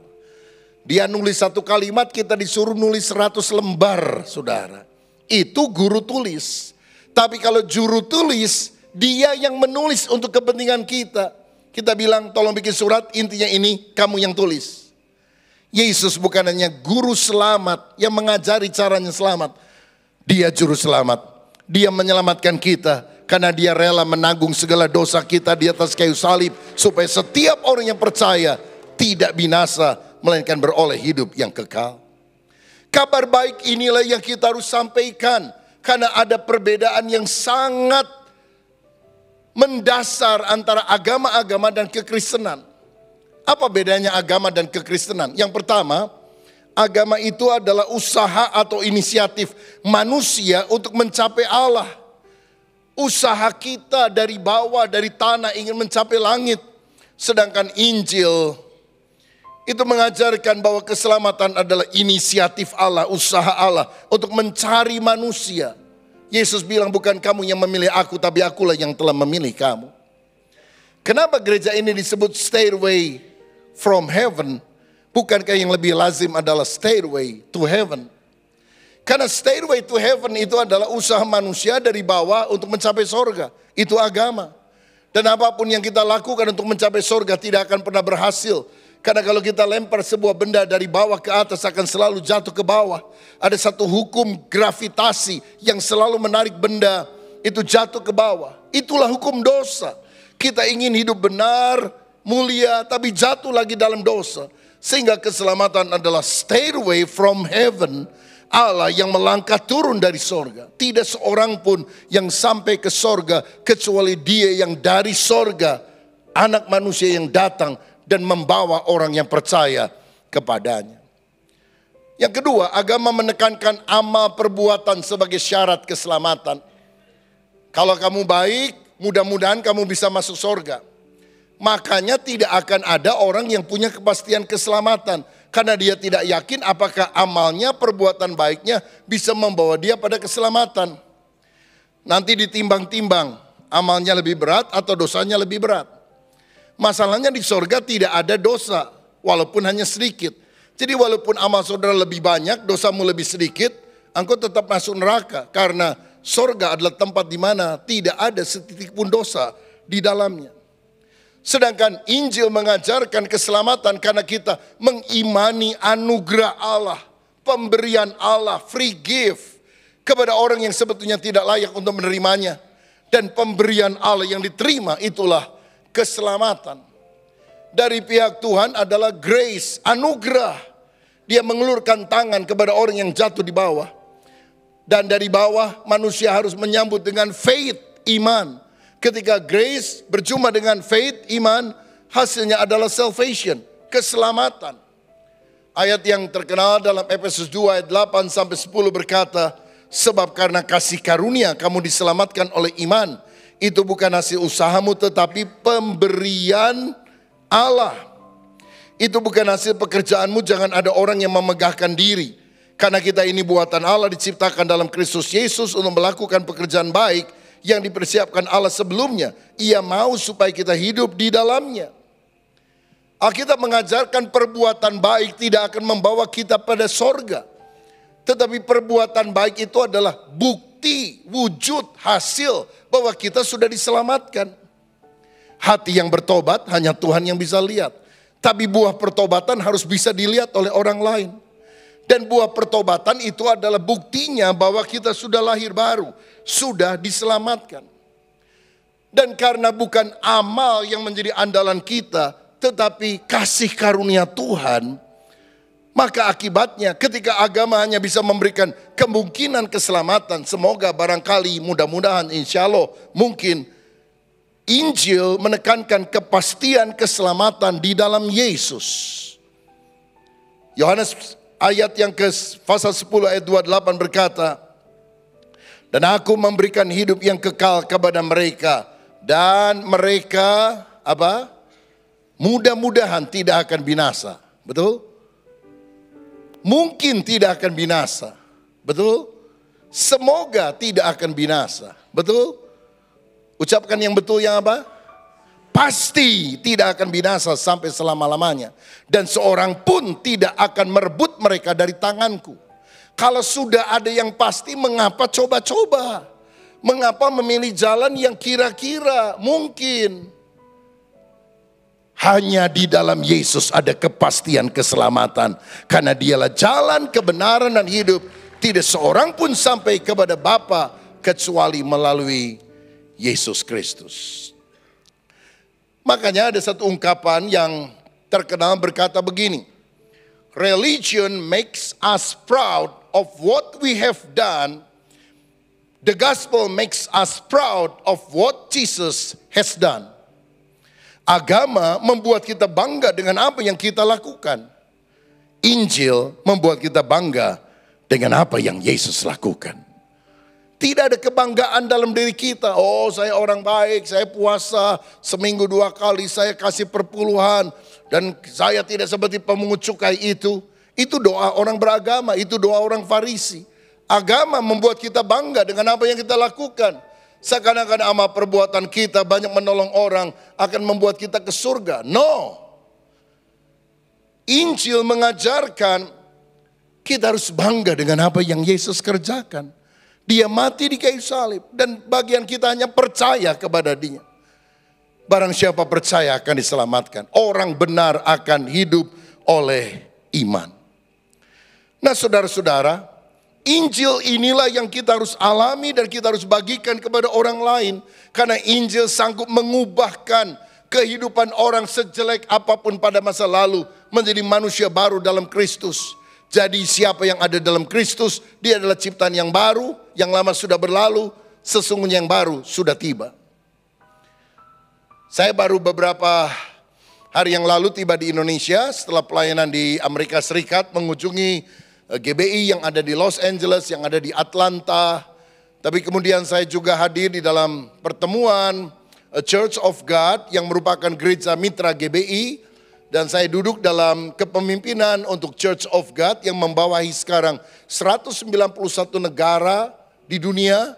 Dia nulis satu kalimat, kita disuruh nulis 100 lembar, saudara. Itu guru tulis. Tapi kalau juru tulis, dia yang menulis untuk kepentingan kita. Kita bilang tolong bikin surat, intinya ini kamu yang tulis. Yesus bukan hanya guru selamat yang mengajari caranya selamat. Dia juru selamat. Dia menyelamatkan kita karena dia rela menanggung segala dosa kita di atas kayu salib. Supaya setiap orang yang percaya tidak binasa, melainkan beroleh hidup yang kekal. Kabar baik inilah yang kita harus sampaikan. Karena ada perbedaan yang sangat mendasar antara agama-agama dan kekristenan. Apa bedanya agama dan kekristenan? Yang pertama, agama itu adalah usaha atau inisiatif manusia untuk mencapai Allah. Usaha kita dari bawah, dari tanah ingin mencapai langit. Sedangkan Injil itu mengajarkan bahwa keselamatan adalah inisiatif Allah, usaha Allah untuk mencari manusia. Yesus bilang bukan kamu yang memilih aku, tapi akulah yang telah memilih kamu. Kenapa gereja ini disebut stairway from heaven? Bukankah yang lebih lazim adalah stairway to heaven? Karena stairway to heaven itu adalah usaha manusia dari bawah untuk mencapai sorga. Itu agama. Dan apapun yang kita lakukan untuk mencapai sorga tidak akan pernah berhasil. Karena kalau kita lempar sebuah benda dari bawah ke atas akan selalu jatuh ke bawah. Ada satu hukum gravitasi yang selalu menarik benda itu jatuh ke bawah. Itulah hukum dosa. Kita ingin hidup benar, mulia, tapi jatuh lagi dalam dosa. Sehingga keselamatan adalah stairway from heaven. Allah yang melangkah turun dari sorga. Tidak seorang pun yang sampai ke sorga kecuali dia yang dari sorga. Anak manusia yang datang dan membawa orang yang percaya kepadanya. Yang kedua, agama menekankan amal perbuatan sebagai syarat keselamatan. Kalau kamu baik, mudah-mudahan kamu bisa masuk surga. Makanya tidak akan ada orang yang punya kepastian keselamatan. Karena dia tidak yakin apakah amalnya, perbuatan baiknya bisa membawa dia pada keselamatan. Nanti ditimbang-timbang, amalnya lebih berat atau dosanya lebih berat. Masalahnya di sorga tidak ada dosa, walaupun hanya sedikit. Jadi walaupun amal saudara lebih banyak, dosamu lebih sedikit, engkau tetap masuk neraka. Karena sorga adalah tempat di mana tidak ada setitik pun dosa di dalamnya. Sedangkan Injil mengajarkan keselamatan karena kita mengimani anugerah Allah, pemberian Allah, free gift kepada orang yang sebetulnya tidak layak untuk menerimanya. Dan pemberian Allah yang diterima itulah keselamatan. Dari pihak Tuhan adalah grace, anugerah. Dia mengulurkan tangan kepada orang yang jatuh di bawah. Dan dari bawah manusia harus menyambut dengan faith, iman. Ketika grace berjumpa dengan faith, iman, hasilnya adalah salvation, keselamatan. Ayat yang terkenal dalam Efesus 2 ayat 8 sampai 10 berkata, sebab karena kasih karunia kamu diselamatkan oleh iman. Itu bukan hasil usahamu tetapi pemberian Allah. Itu bukan hasil pekerjaanmu, jangan ada orang yang memegahkan diri. Karena kita ini buatan Allah, diciptakan dalam Kristus Yesus untuk melakukan pekerjaan baik yang dipersiapkan Allah sebelumnya. Ia mau supaya kita hidup di dalamnya. Alkitab mengajarkan perbuatan baik tidak akan membawa kita pada sorga. Tetapi perbuatan baik itu adalah bukti, wujud, hasil bahwa kita sudah diselamatkan. Hati yang bertobat hanya Tuhan yang bisa lihat. Tapi buah pertobatan harus bisa dilihat oleh orang lain. Dan buah pertobatan itu adalah buktinya bahwa kita sudah lahir baru, sudah diselamatkan. Dan karena bukan amal yang menjadi andalan kita, tetapi kasih karunia Tuhan, maka akibatnya ketika agama hanya bisa memberikan kemungkinan keselamatan, semoga barangkali mudah-mudahan insya Allah mungkin Injil menekankan kepastian keselamatan di dalam Yesus. Yohanes ayat yang ke pasal 10 ayat 28 berkata, dan aku memberikan hidup yang kekal kepada mereka, dan mereka apa? Mudah-mudahan tidak akan binasa. Betul? Mungkin tidak akan binasa. Betul? Semoga tidak akan binasa. Betul? Ucapkan yang betul yang apa? Pasti tidak akan binasa sampai selama-lamanya. Dan seorang pun tidak akan merebut mereka dari tanganku. Kalau sudah ada yang pasti, mengapa coba-coba? Mengapa memilih jalan yang kira-kira mungkin? Hanya di dalam Yesus ada kepastian keselamatan. Karena dialah jalan, kebenaran dan hidup. Tidak seorang pun sampai kepada Bapa kecuali melalui Yesus Kristus. Makanya ada satu ungkapan yang terkenal berkata begini. Religion makes us proud of what we have done. The gospel makes us proud of what Jesus has done. Agama membuat kita bangga dengan apa yang kita lakukan. Injil membuat kita bangga dengan apa yang Yesus lakukan. Tidak ada kebanggaan dalam diri kita. Oh, saya orang baik, saya puasa seminggu 2 kali, saya kasih perpuluhan. Dan saya tidak seperti pemungut cukai itu. Itu doa orang beragama, itu doa orang Farisi. Agama membuat kita bangga dengan apa yang kita lakukan. Seakan-akan amal perbuatan kita banyak menolong orang akan membuat kita ke surga. No. Injil mengajarkan kita harus bangga dengan apa yang Yesus kerjakan. Dia mati di kayu salib dan bagian kita hanya percaya kepada Dia. Barang siapa percaya akan diselamatkan. Orang benar akan hidup oleh iman. Nah saudara-saudara, Injil inilah yang kita harus alami dan kita harus bagikan kepada orang lain. Karena Injil sanggup mengubahkan kehidupan orang sejelek apapun pada masa lalu menjadi manusia baru dalam Kristus. Jadi siapa yang ada dalam Kristus, dia adalah ciptaan yang baru, yang lama sudah berlalu, sesungguhnya yang baru sudah tiba. Saya baru beberapa hari yang lalu tiba di Indonesia setelah pelayanan di Amerika Serikat, mengunjungi GBI yang ada di Los Angeles, yang ada di Atlanta. Tapi kemudian saya juga hadir di dalam pertemuan Church of God yang merupakan gereja mitra GBI. Dan saya duduk dalam kepemimpinan untuk Church of God yang membawahi sekarang 191 negara di dunia.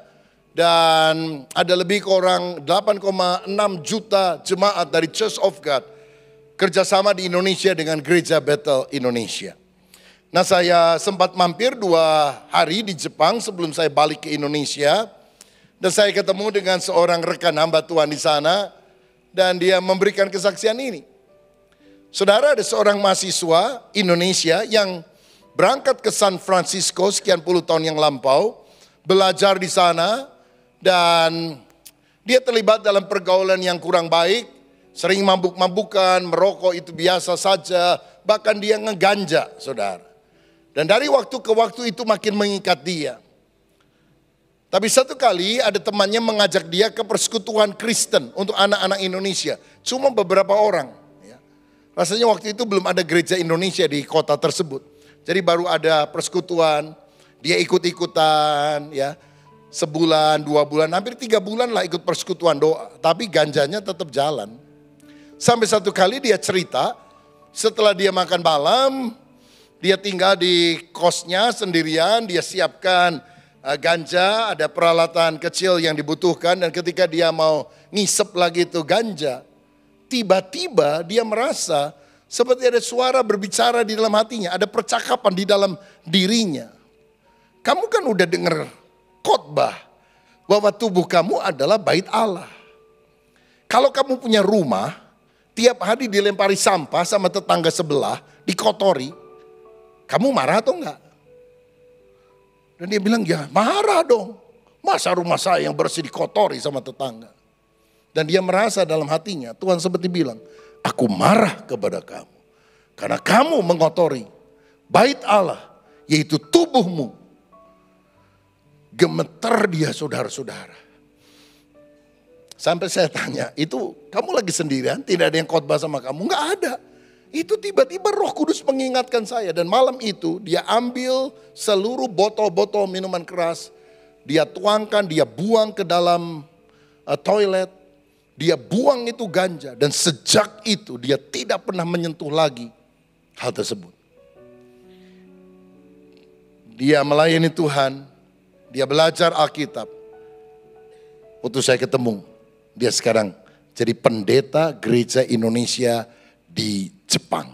Dan ada lebih kurang 8,6 juta jemaat dari Church of God kerjasama di Indonesia dengan Gereja Bethel Indonesia. Nah saya sempat mampir 2 hari di Jepang sebelum saya balik ke Indonesia. Dan saya ketemu dengan seorang rekan hamba Tuhan di sana. Dan dia memberikan kesaksian ini. Saudara, ada seorang mahasiswa Indonesia yang berangkat ke San Francisco sekian puluh tahun yang lampau, belajar di sana, dan dia terlibat dalam pergaulan yang kurang baik, sering mabuk-mabukan, merokok itu biasa saja, bahkan dia ngeganja, saudara. Dan dari waktu ke waktu itu makin mengikat dia. Tapi satu kali ada temannya mengajak dia ke persekutuan Kristen untuk anak-anak Indonesia, cuma beberapa orang. Rasanya waktu itu belum ada gereja Indonesia di kota tersebut. Jadi baru ada persekutuan, dia ikut-ikutan ya. sebulan, 2 bulan, hampir 3 bulan lah ikut persekutuan doa. Tapi ganjanya tetap jalan. Sampai satu kali dia cerita, setelah dia makan malam, dia tinggal di kosnya sendirian, dia siapkan ganja, ada peralatan kecil yang dibutuhkan. Dan ketika dia mau ngisep lagi itu ganja, tiba-tiba dia merasa seperti ada suara berbicara di dalam hatinya, ada percakapan di dalam dirinya. Kamu kan udah dengar khotbah bahwa tubuh kamu adalah bait Allah. Kalau kamu punya rumah, tiap hari dilempari sampah sama tetangga sebelah, dikotori, kamu marah atau enggak? Dan dia bilang, ya marah dong. Masa rumah saya yang bersih dikotori sama tetangga. Dan dia merasa dalam hatinya, Tuhan seperti bilang, aku marah kepada kamu. Karena kamu mengotori bait Allah, yaitu tubuhmu. Gemeter dia saudara-saudara. Sampai saya tanya, itu kamu lagi sendirian? Tidak ada yang khotbah sama kamu? Enggak ada. Itu tiba-tiba Roh Kudus mengingatkan saya. Dan malam itu dia ambil seluruh botol-botol minuman keras. Dia tuangkan, dia buang ke dalam toilet. Dia buang itu ganja. Dan sejak itu dia tidak pernah menyentuh lagi hal tersebut. Dia melayani Tuhan. Dia belajar Alkitab. Waktu saya ketemu, dia sekarang jadi pendeta gereja Indonesia di Jepang.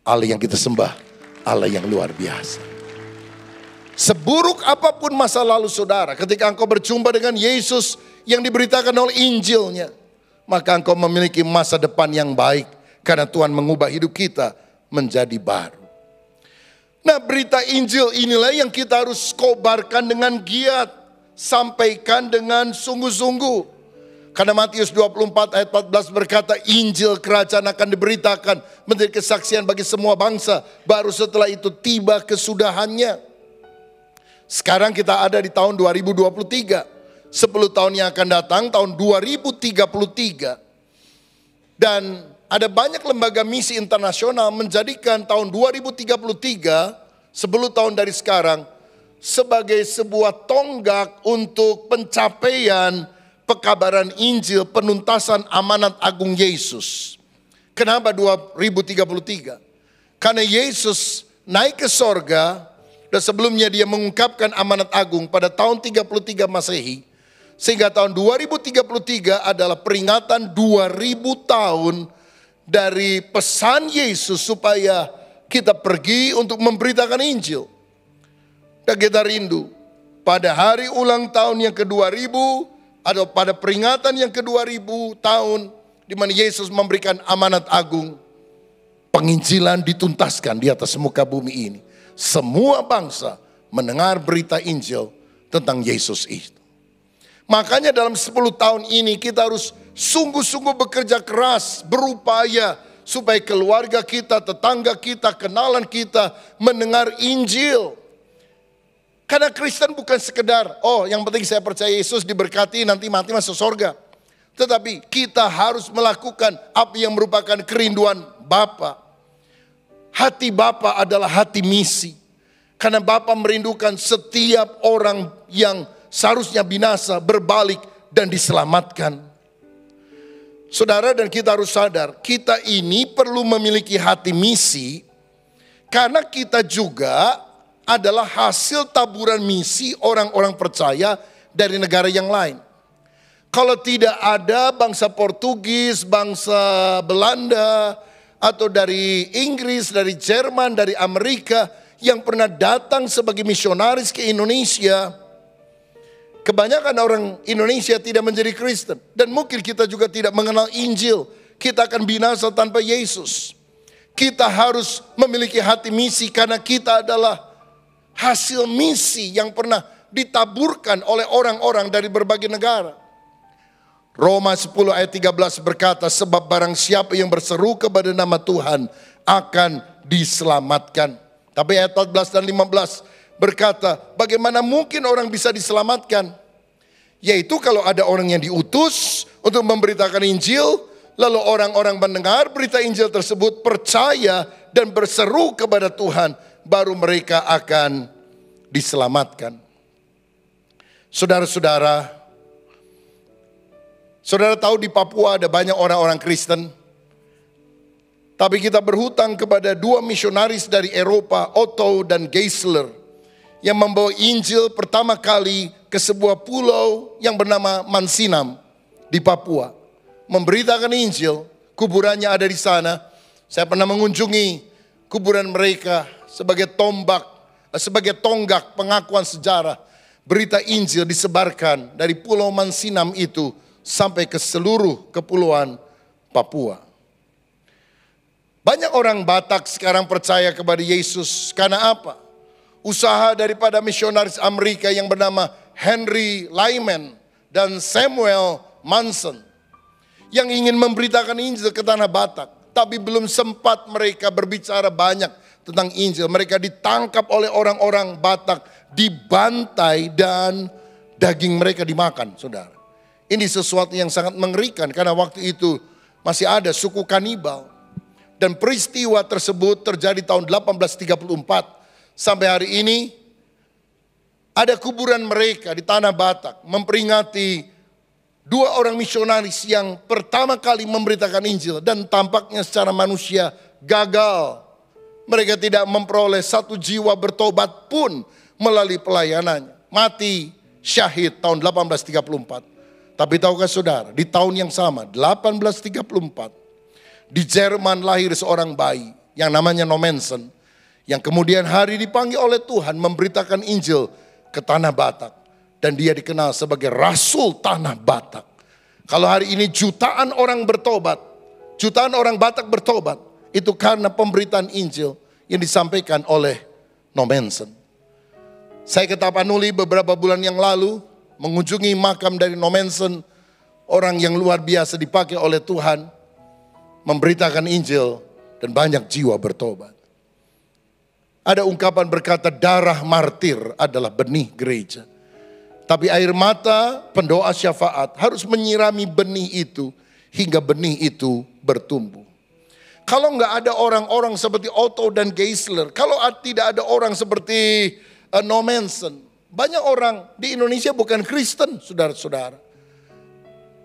Allah yang kita sembah, Allah yang luar biasa. Seburuk apapun masa lalu saudara, ketika engkau berjumpa dengan Yesus yang diberitakan oleh Injilnya, maka engkau memiliki masa depan yang baik. Karena Tuhan mengubah hidup kita menjadi baru. Nah, berita Injil inilah yang kita harus kobarkan dengan giat. Sampaikan dengan sungguh-sungguh. Karena Matius 24 ayat 14 berkata, Injil kerajaan akan diberitakan menjadi kesaksian bagi semua bangsa. Baru setelah itu tiba kesudahannya. Sekarang kita ada di tahun 2023. 10 tahun yang akan datang, tahun 2033. Dan ada banyak lembaga misi internasional menjadikan tahun 2033, 10 tahun dari sekarang, sebagai sebuah tonggak untuk pencapaian pekabaran Injil, penuntasan amanat agung Yesus. Kenapa 2033? Karena Yesus naik ke sorga, dan sebelumnya dia mengungkapkan amanat agung pada tahun 33 Masehi. Sehingga tahun 2033 adalah peringatan 2000 tahun dari pesan Yesus supaya kita pergi untuk memberitakan Injil. Dan kita rindu pada hari ulang tahun yang ke-2000 atau pada peringatan yang ke-2000 tahun di mana Yesus memberikan amanat agung. Penginjilan dituntaskan di atas muka bumi ini. Semua bangsa mendengar berita Injil tentang Yesus itu. Makanya dalam 10 tahun ini kita harus sungguh-sungguh bekerja keras, berupaya supaya keluarga kita, tetangga kita, kenalan kita mendengar Injil. Karena Kristen bukan sekedar, oh yang penting saya percaya Yesus diberkati nanti mati masuk surga. Tetapi kita harus melakukan apa yang merupakan kerinduan Bapa. Hati Bapa adalah hati misi. Karena Bapa merindukan setiap orang yang seharusnya binasa berbalik dan diselamatkan. Saudara, dan kita harus sadar, kita ini perlu memiliki hati misi karena kita juga adalah hasil taburan misi orang-orang percaya dari negara yang lain. Kalau tidak ada bangsa Portugis, bangsa Belanda, atau dari Inggris, dari Jerman, dari Amerika yang pernah datang sebagai misionaris ke Indonesia, kebanyakan orang Indonesia tidak menjadi Kristen. Dan mungkin kita juga tidak mengenal Injil. Kita akan binasa tanpa Yesus. Kita harus memiliki hati misi karena kita adalah hasil misi yang pernah ditaburkan oleh orang-orang dari berbagai negara. Roma 10 ayat 13 berkata, sebab barang siapa yang berseru kepada nama Tuhan akan diselamatkan. Tapi ayat 14 dan 15 berkata, bagaimana mungkin orang bisa diselamatkan? Yaitu kalau ada orang yang diutus untuk memberitakan Injil, lalu orang-orang mendengar berita Injil tersebut, percaya dan berseru kepada Tuhan, baru mereka akan diselamatkan. Saudara-saudara, saudara tahu di Papua ada banyak orang-orang Kristen. Tapi kita berhutang kepada dua misionaris dari Eropa, Otto dan Geisler, yang membawa Injil pertama kali ke sebuah pulau yang bernama Mansinam di Papua. Memberitakan Injil, kuburannya ada di sana. Saya pernah mengunjungi kuburan mereka sebagai tonggak pengakuan sejarah. Berita Injil disebarkan dari pulau Mansinam itu sampai ke seluruh kepulauan Papua. Banyak orang Batak sekarang percaya kepada Yesus karena apa? Usaha daripada misionaris Amerika yang bernama Henry Lyman dan Samuel Manson yang ingin memberitakan Injil ke tanah Batak. Tapi belum sempat mereka berbicara banyak tentang Injil. Mereka ditangkap oleh orang-orang Batak, dibantai dan daging mereka dimakan, saudara. Ini sesuatu yang sangat mengerikan karena waktu itu masih ada suku kanibal. Dan peristiwa tersebut terjadi tahun 1834. Sampai hari ini ada kuburan mereka di tanah Batak memperingati dua orang misionaris yang pertama kali memberitakan Injil dan tampaknya secara manusia gagal. Mereka tidak memperoleh satu jiwa bertobat pun melalui pelayanannya. Mati syahid tahun 1834. Tapi tahukah saudara, di tahun yang sama 1834 di Jerman lahir seorang bayi yang namanya Nommensen, yang kemudian hari dipanggil oleh Tuhan memberitakan Injil ke tanah Batak. Dan dia dikenal sebagai Rasul Tanah Batak. Kalau hari ini jutaan orang bertobat, jutaan orang Batak bertobat, itu karena pemberitaan Injil yang disampaikan oleh Nommensen. Saya ke Tapanuli beberapa bulan yang lalu, mengunjungi makam dari Nommensen, orang yang luar biasa dipakai oleh Tuhan, memberitakan Injil dan banyak jiwa bertobat. Ada ungkapan berkata darah martir adalah benih gereja. Tapi air mata pendoa syafaat harus menyirami benih itu hingga benih itu bertumbuh. Kalau nggak ada orang-orang seperti Otto dan Geisler, kalau tidak ada orang seperti Nommensen, banyak orang di Indonesia bukan Kristen, saudara-saudara.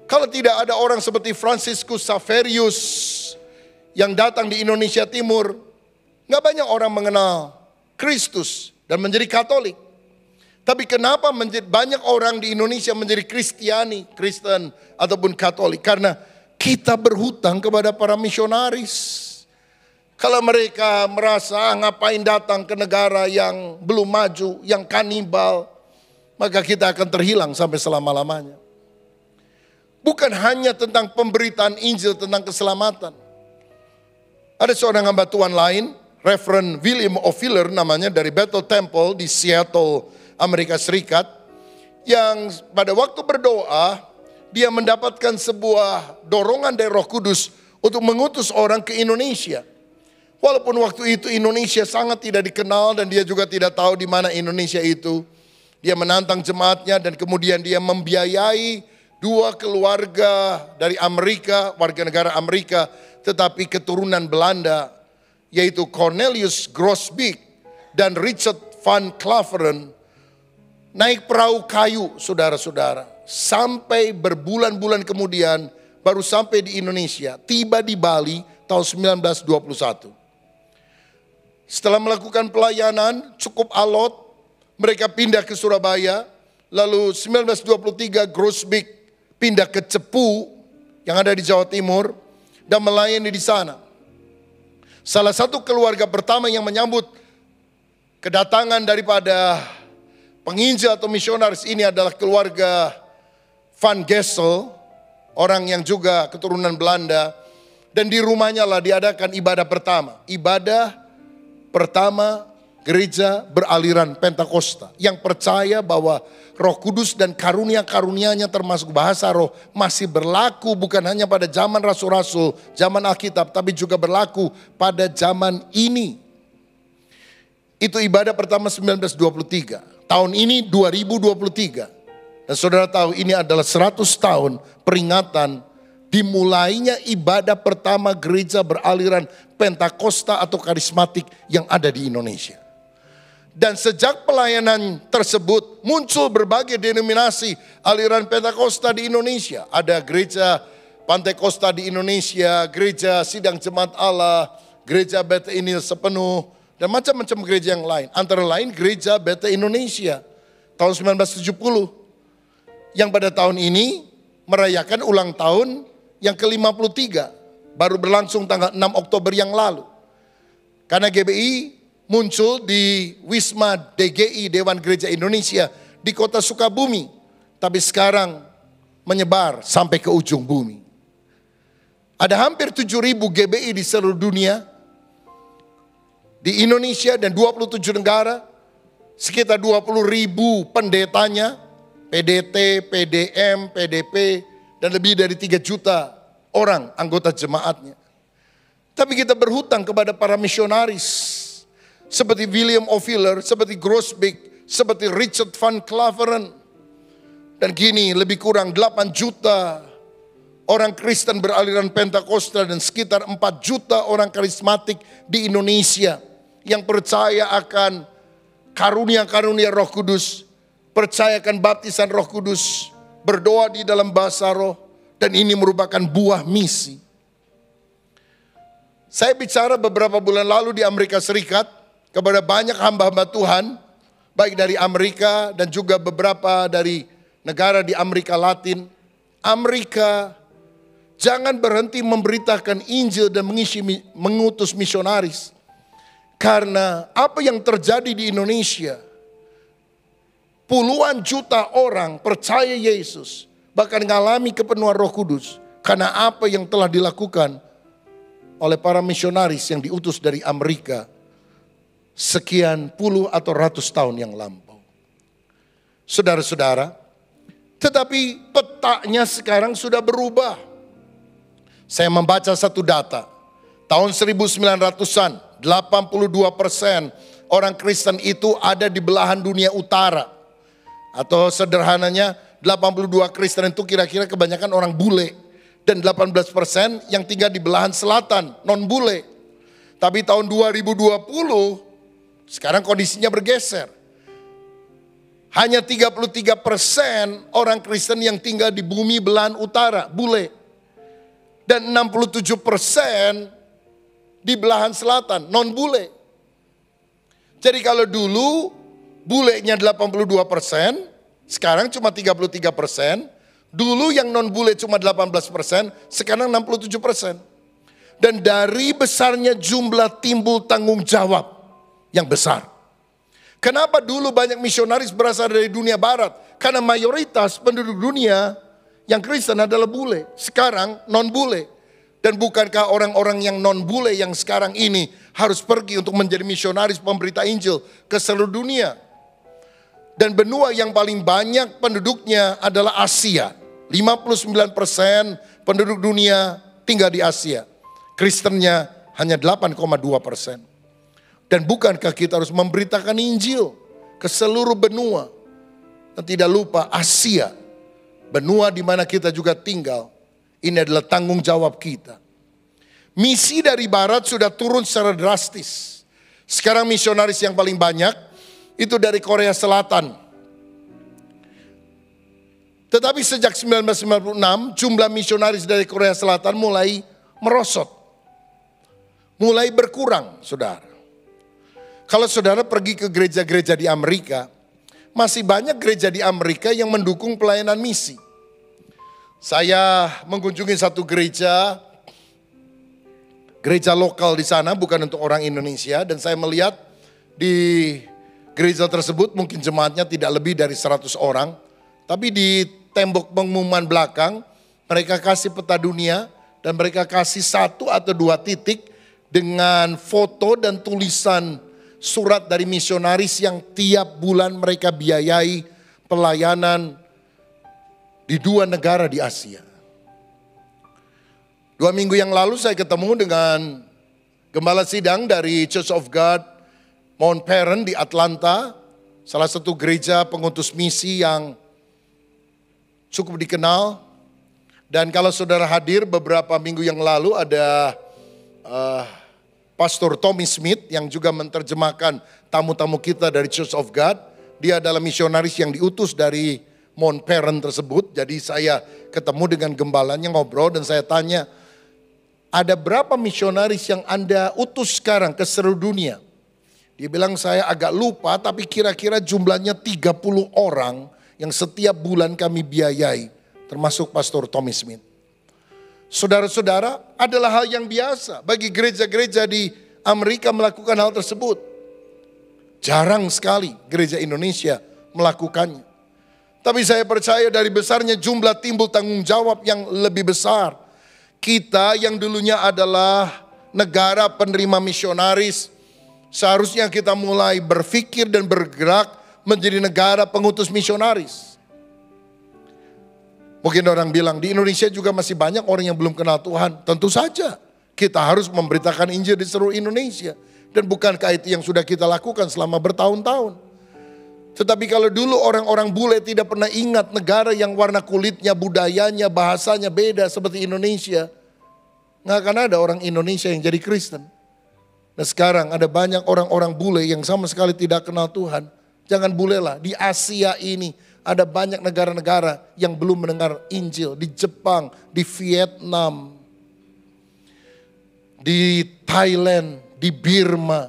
Kalau tidak ada orang seperti Franciscus Xaverius yang datang di Indonesia Timur, nggak banyak orang mengenal Kristus dan menjadi Katolik. Tapi kenapa banyak orang di Indonesia menjadi Kristen ataupun Katolik? Karena kita berhutang kepada para misionaris. Kalau mereka merasa ngapain datang ke negara yang belum maju, yang kanibal, maka kita akan terhilang sampai selama-lamanya. Bukan hanya tentang pemberitaan Injil tentang keselamatan. Ada seorang hamba Tuhan lain, Reverend William O'Filler namanya, dari Bethel Temple di Seattle, Amerika Serikat, yang pada waktu berdoa dia mendapatkan sebuah dorongan dari Roh Kudus untuk mengutus orang ke Indonesia. Walaupun waktu itu Indonesia sangat tidak dikenal dan dia juga tidak tahu di mana Indonesia itu. Dia menantang jemaatnya dan kemudian dia membiayai dua keluarga dari Amerika, warga negara Amerika, tetapi keturunan Belanda, yaitu Cornelius Grosbeek dan Richard van Claveren, naik perahu kayu, saudara-saudara, sampai berbulan-bulan kemudian baru sampai di Indonesia, tiba di Bali tahun 1921. Setelah melakukan pelayanan cukup alot, mereka pindah ke Surabaya, lalu 1923 Grosbeek pindah ke Cepu yang ada di Jawa Timur dan melayani di sana. Salah satu keluarga pertama yang menyambut kedatangan daripada penginjil atau misionaris ini adalah keluarga Van Gessel, orang yang juga keturunan Belanda, dan di rumahnya lah diadakan ibadah pertama. Ibadah pertama gereja beraliran Pentakosta yang percaya bahwa Roh Kudus dan karunia-karunianya termasuk bahasa roh masih berlaku bukan hanya pada zaman rasul-rasul, zaman Alkitab, tapi juga berlaku pada zaman ini. Itu ibadah pertama 1923. Tahun ini 2023. Dan saudara tahu ini adalah 100 tahun peringatan dimulainya ibadah pertama gereja beraliran Pentakosta atau karismatik yang ada di Indonesia. Dan sejak pelayanan tersebut muncul berbagai denominasi aliran Pentakosta di Indonesia. Ada gereja Pantai Kosta di Indonesia, gereja Sidang Jemaat Allah, gereja Bethel Injil Sepenuh, dan macam-macam gereja yang lain. Antara lain gereja Bethel Indonesia tahun 1970 yang pada tahun ini merayakan ulang tahun yang ke-53, baru berlangsung tanggal 6 Oktober yang lalu. Karena GBI muncul di Wisma DGI Dewan Gereja Indonesia di kota Sukabumi, tapi sekarang menyebar sampai ke ujung bumi. Ada hampir 7.000 GBI di seluruh dunia, di Indonesia dan 27 negara, sekitar 20.000 pendetanya, PDT, PDM, PDP, dan lebih dari 3 juta orang anggota jemaatnya. Tapi kita berhutang kepada para misionaris, seperti William O'Filler, seperti Grosbeck, seperti Richard Van Claveren. Dan kini lebih kurang 8 juta orang Kristen beraliran Pentakosta dan sekitar 4 juta orang karismatik di Indonesia yang percaya akan karunia-karunia Roh Kudus, percaya akan baptisan Roh Kudus, berdoa di dalam bahasa roh, dan ini merupakan buah misi. Saya bicara beberapa bulan lalu di Amerika Serikat kepada banyak hamba-hamba Tuhan, baik dari Amerika dan juga beberapa dari negara di Amerika Latin. Amerika, jangan berhenti memberitakan Injil dan mengutus misionaris. Karena apa yang terjadi di Indonesia, puluhan juta orang percaya Yesus, bahkan mengalami kepenuhan Roh Kudus karena apa yang telah dilakukan oleh para misionaris yang diutus dari Amerika sekian puluh atau ratus tahun yang lampau. Saudara-saudara, tetapi petanya sekarang sudah berubah. Saya membaca satu data, tahun 1900-an, 82% orang Kristen itu ada di belahan dunia utara. Atau sederhananya, 82 Kristen itu kira-kira kebanyakan orang bule. Dan 18% yang tinggal di belahan selatan, non bule. Tapi tahun 2020, sekarang kondisinya bergeser. Hanya 33% orang Kristen yang tinggal di bumi belahan utara, bule. Dan 67% di belahan selatan, non bule. Jadi kalau dulu bulenya 82%, sekarang cuma 33%. Dulu yang non bule cuma 18%, sekarang 67%. Dan dari besarnya jumlah timbul tanggung jawab yang besar. Kenapa dulu banyak misionaris berasal dari dunia barat? Karena mayoritas penduduk dunia yang Kristen adalah bule. Sekarang non bule. Dan bukankah orang-orang yang non bule yang sekarang ini harus pergi untuk menjadi misionaris pemberita Injil ke seluruh dunia? Dan benua yang paling banyak penduduknya adalah Asia. 59% penduduk dunia tinggal di Asia. Kristennya hanya 8,2%. Dan bukankah kita harus memberitakan Injil ke seluruh benua? Dan tidak lupa Asia, benua di mana kita juga tinggal. Ini adalah tanggung jawab kita. Misi dari barat sudah turun secara drastis. Sekarang misionaris yang paling banyak itu dari Korea Selatan. Tetapi sejak 1996 jumlah misionaris dari Korea Selatan mulai merosot. Mulai berkurang, saudara. Kalau saudara pergi ke gereja-gereja di Amerika, masih banyak gereja di Amerika yang mendukung pelayanan misi. Saya mengunjungi satu gereja lokal di sana, bukan untuk orang Indonesia. Dan saya melihat di gereja tersebut mungkin jemaatnya tidak lebih dari 100 orang. Tapi di tembok pengumuman belakang, mereka kasih peta dunia dan mereka kasih 1 atau 2 titik dengan foto dan tulisan surat dari misionaris yang tiap bulan mereka biayai pelayanan di 2 negara di Asia. 2 minggu yang lalu saya ketemu dengan gembala sidang dari Church of God Mount Paran di Atlanta, salah satu gereja pengutus misi yang cukup dikenal. Dan kalau saudara hadir beberapa minggu yang lalu ada Pastor Tommy Smith yang juga menerjemahkan tamu-tamu kita dari Church of God. Dia adalah misionaris yang diutus dari Mount Paran tersebut. Jadi saya ketemu dengan gembalanya, ngobrol, dan saya tanya, ada berapa misionaris yang Anda utus sekarang ke seluruh dunia? Dia bilang, saya agak lupa, tapi kira-kira jumlahnya 30 orang yang setiap bulan kami biayai, termasuk Pastor Tommy Smith. Saudara-saudara, adalah hal yang biasa bagi gereja-gereja di Amerika melakukan hal tersebut. Jarang sekali gereja Indonesia melakukannya. Tapi saya percaya dari besarnya jumlah timbul tanggung jawab yang lebih besar. Kita yang dulunya adalah negara penerima misionaris, seharusnya kita mulai berpikir dan bergerak menjadi negara pengutus misionaris. Mungkin orang bilang di Indonesia juga masih banyak orang yang belum kenal Tuhan. Tentu saja kita harus memberitakan Injil di seluruh Indonesia. Dan bukankah itu yang sudah kita lakukan selama bertahun-tahun. Tetapi kalau dulu orang-orang bule tidak pernah ingat negara yang warna kulitnya, budayanya, bahasanya beda seperti Indonesia, nggak akan ada orang Indonesia yang jadi Kristen. Nah sekarang ada banyak orang-orang bule yang sama sekali tidak kenal Tuhan. Jangan bule lah, di Asia ini ada banyak negara-negara yang belum mendengar Injil. Di Jepang, di Vietnam, di Thailand, di Burma,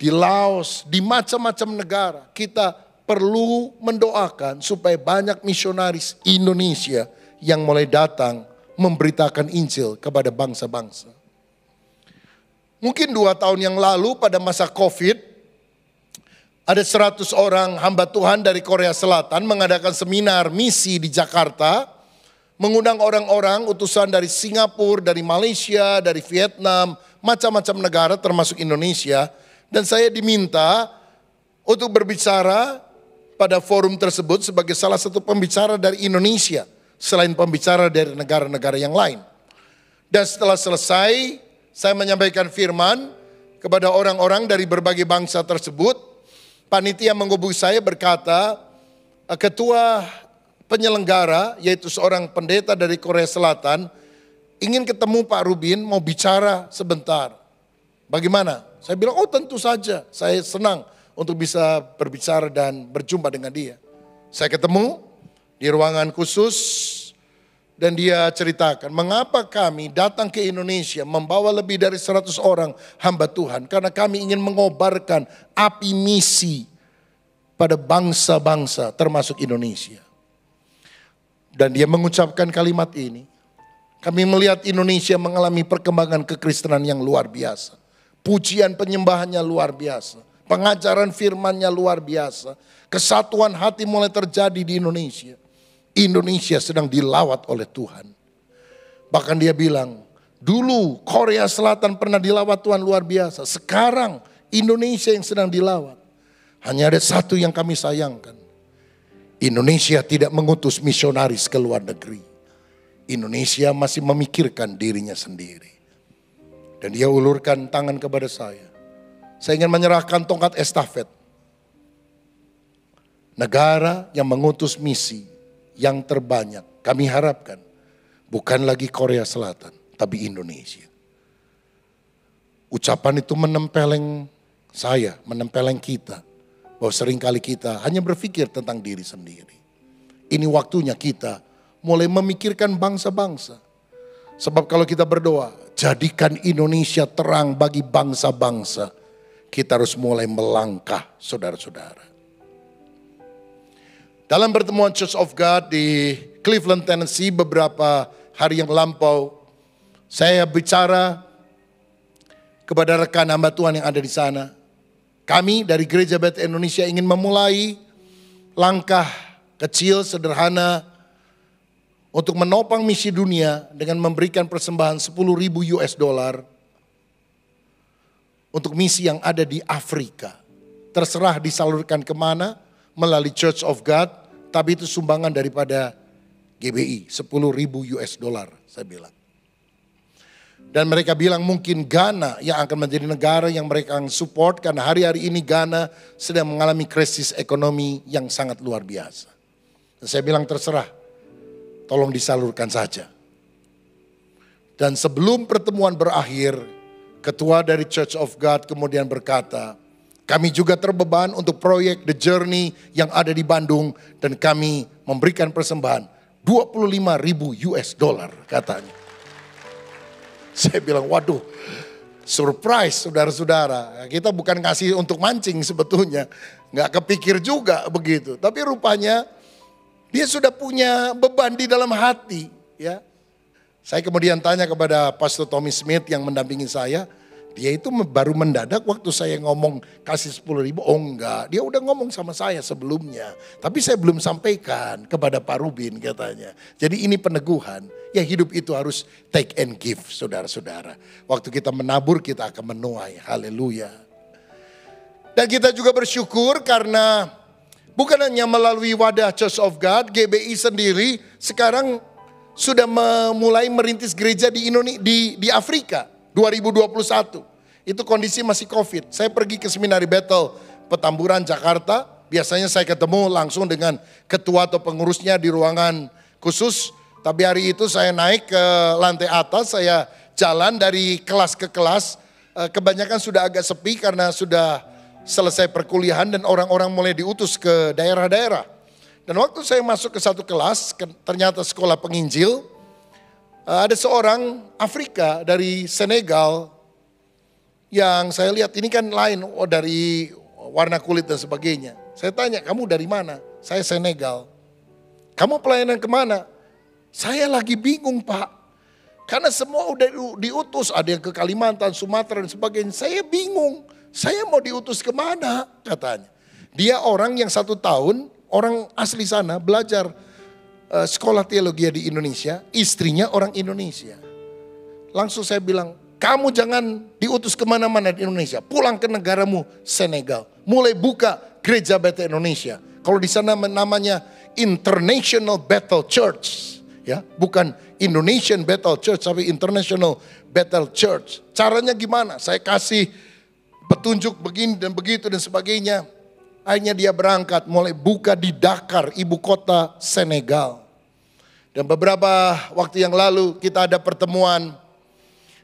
di Laos, di macam-macam negara. Kita perlu mendoakan supaya banyak misionaris Indonesia yang mulai datang memberitakan Injil kepada bangsa-bangsa. Mungkin 2 tahun yang lalu pada masa COVID, ada 100 orang hamba Tuhan dari Korea Selatan mengadakan seminar misi di Jakarta, mengundang orang-orang utusan dari Singapura, dari Malaysia, dari Vietnam, macam-macam negara termasuk Indonesia. Dan saya diminta untuk berbicara pada forum tersebut sebagai salah satu pembicara dari Indonesia, selain pembicara dari negara-negara yang lain. Dan setelah selesai, saya menyampaikan firman kepada orang-orang dari berbagai bangsa tersebut. Panitia menghubungi saya berkata, ketua penyelenggara yaitu seorang pendeta dari Korea Selatan ingin ketemu Pak Rubin, mau bicara sebentar. Bagaimana? Saya bilang, oh tentu saja, saya senang untuk bisa berbicara dan berjumpa dengan dia. Saya ketemu di ruangan khusus dan dia ceritakan mengapa kami datang ke Indonesia membawa lebih dari 100 orang hamba Tuhan. Karena kami ingin mengobarkan api misi pada bangsa-bangsa termasuk Indonesia. Dan dia mengucapkan kalimat ini, kami melihat Indonesia mengalami perkembangan kekristenan yang luar biasa. Pujian penyembahannya luar biasa. Pengajaran firman-Nya luar biasa. Kesatuan hati mulai terjadi di Indonesia. Indonesia sedang dilawat oleh Tuhan. Bahkan dia bilang, dulu Korea Selatan pernah dilawat Tuhan luar biasa. Sekarang Indonesia yang sedang dilawat. Hanya ada satu yang kami sayangkan. Indonesia tidak mengutus misionaris ke luar negeri. Indonesia masih memikirkan dirinya sendiri. Dan dia ulurkan tangan kepada saya. Saya ingin menyerahkan tongkat estafet. Negara yang mengutus misi yang terbanyak kami harapkan bukan lagi Korea Selatan, tapi Indonesia. Ucapan itu menempeleng saya, menempeleng kita. Bahwa seringkali kita hanya berpikir tentang diri sendiri. Ini waktunya kita mulai memikirkan bangsa-bangsa. Sebab kalau kita berdoa, jadikan Indonesia terang bagi bangsa-bangsa. Kita harus mulai melangkah, saudara-saudara. Dalam pertemuan Church of God di Cleveland, Tennessee beberapa hari yang lampau, saya bicara kepada rekan hamba Tuhan yang ada di sana. Kami dari Gereja Bethel Indonesia ingin memulai langkah kecil, sederhana, untuk menopang misi dunia dengan memberikan persembahan 10.000 US dollar untuk misi yang ada di Afrika. Terserah disalurkan kemana melalui Church of God, tapi itu sumbangan daripada GBI, 10.000 US dollar saya bilang. Dan mereka bilang mungkin Ghana yang akan menjadi negara yang mereka akan support karena hari-hari ini Ghana sedang mengalami krisis ekonomi yang sangat luar biasa. Dan saya bilang terserah, tolong disalurkan saja. Dan sebelum pertemuan berakhir, ketua dari Church of God kemudian berkata, kami juga terbeban untuk proyek The Journey yang ada di Bandung dan kami memberikan persembahan 25.000 US dollar katanya. Saya bilang, waduh, surprise saudara-saudara. Kita bukan ngasih untuk mancing sebetulnya. Nggak kepikir juga begitu. Tapi rupanya dia sudah punya beban di dalam hati. Ya. Saya kemudian tanya kepada Pastor Tommy Smith yang mendampingi saya. Dia itu baru mendadak waktu saya ngomong kasih 10.000. Oh enggak, dia udah ngomong sama saya sebelumnya. Tapi saya belum sampaikan kepada Pak Rubin katanya. Jadi ini peneguhan. Ya hidup itu harus take and give saudara-saudara. Waktu kita menabur kita akan menuai. Haleluya. Dan kita juga bersyukur karena bukan hanya melalui wadah Church of God, GBI sendiri sekarang sudah mulai merintis gereja di Afrika 2021. Itu kondisi masih COVID. Saya pergi ke seminari Bethel Petamburan Jakarta. Biasanya saya ketemu langsung dengan ketua atau pengurusnya di ruangan khusus. Tapi hari itu saya naik ke lantai atas, saya jalan dari kelas ke kelas. Kebanyakan sudah agak sepi karena sudah selesai perkuliahan dan orang-orang mulai diutus ke daerah-daerah. Dan waktu saya masuk ke satu kelas, ternyata sekolah penginjil, ada seorang Afrika dari Senegal yang saya lihat ini kan lain, dari warna kulit dan sebagainya. Saya tanya, kamu dari mana? Saya Senegal. Kamu pelayanan kemana? Saya lagi bingung Pak. Karena semua udah diutus, ada yang ke Kalimantan, Sumatera dan sebagainya. Saya bingung. Saya mau diutus kemana katanya. Dia orang yang 1 tahun, orang asli sana belajar sekolah teologi di Indonesia. Istrinya orang Indonesia. Langsung saya bilang, kamu jangan diutus kemana-mana di Indonesia. Pulang ke negaramu Senegal. Mulai buka gereja Bethel Indonesia. Kalau di sana namanya International Bethel Church. Ya, bukan Indonesian Bethel Church, tapi International Bethel Church. Caranya gimana? Saya kasih petunjuk begini dan begitu dan sebagainya. Akhirnya dia berangkat mulai buka di Dakar, ibu kota Senegal. Dan beberapa waktu yang lalu kita ada pertemuan.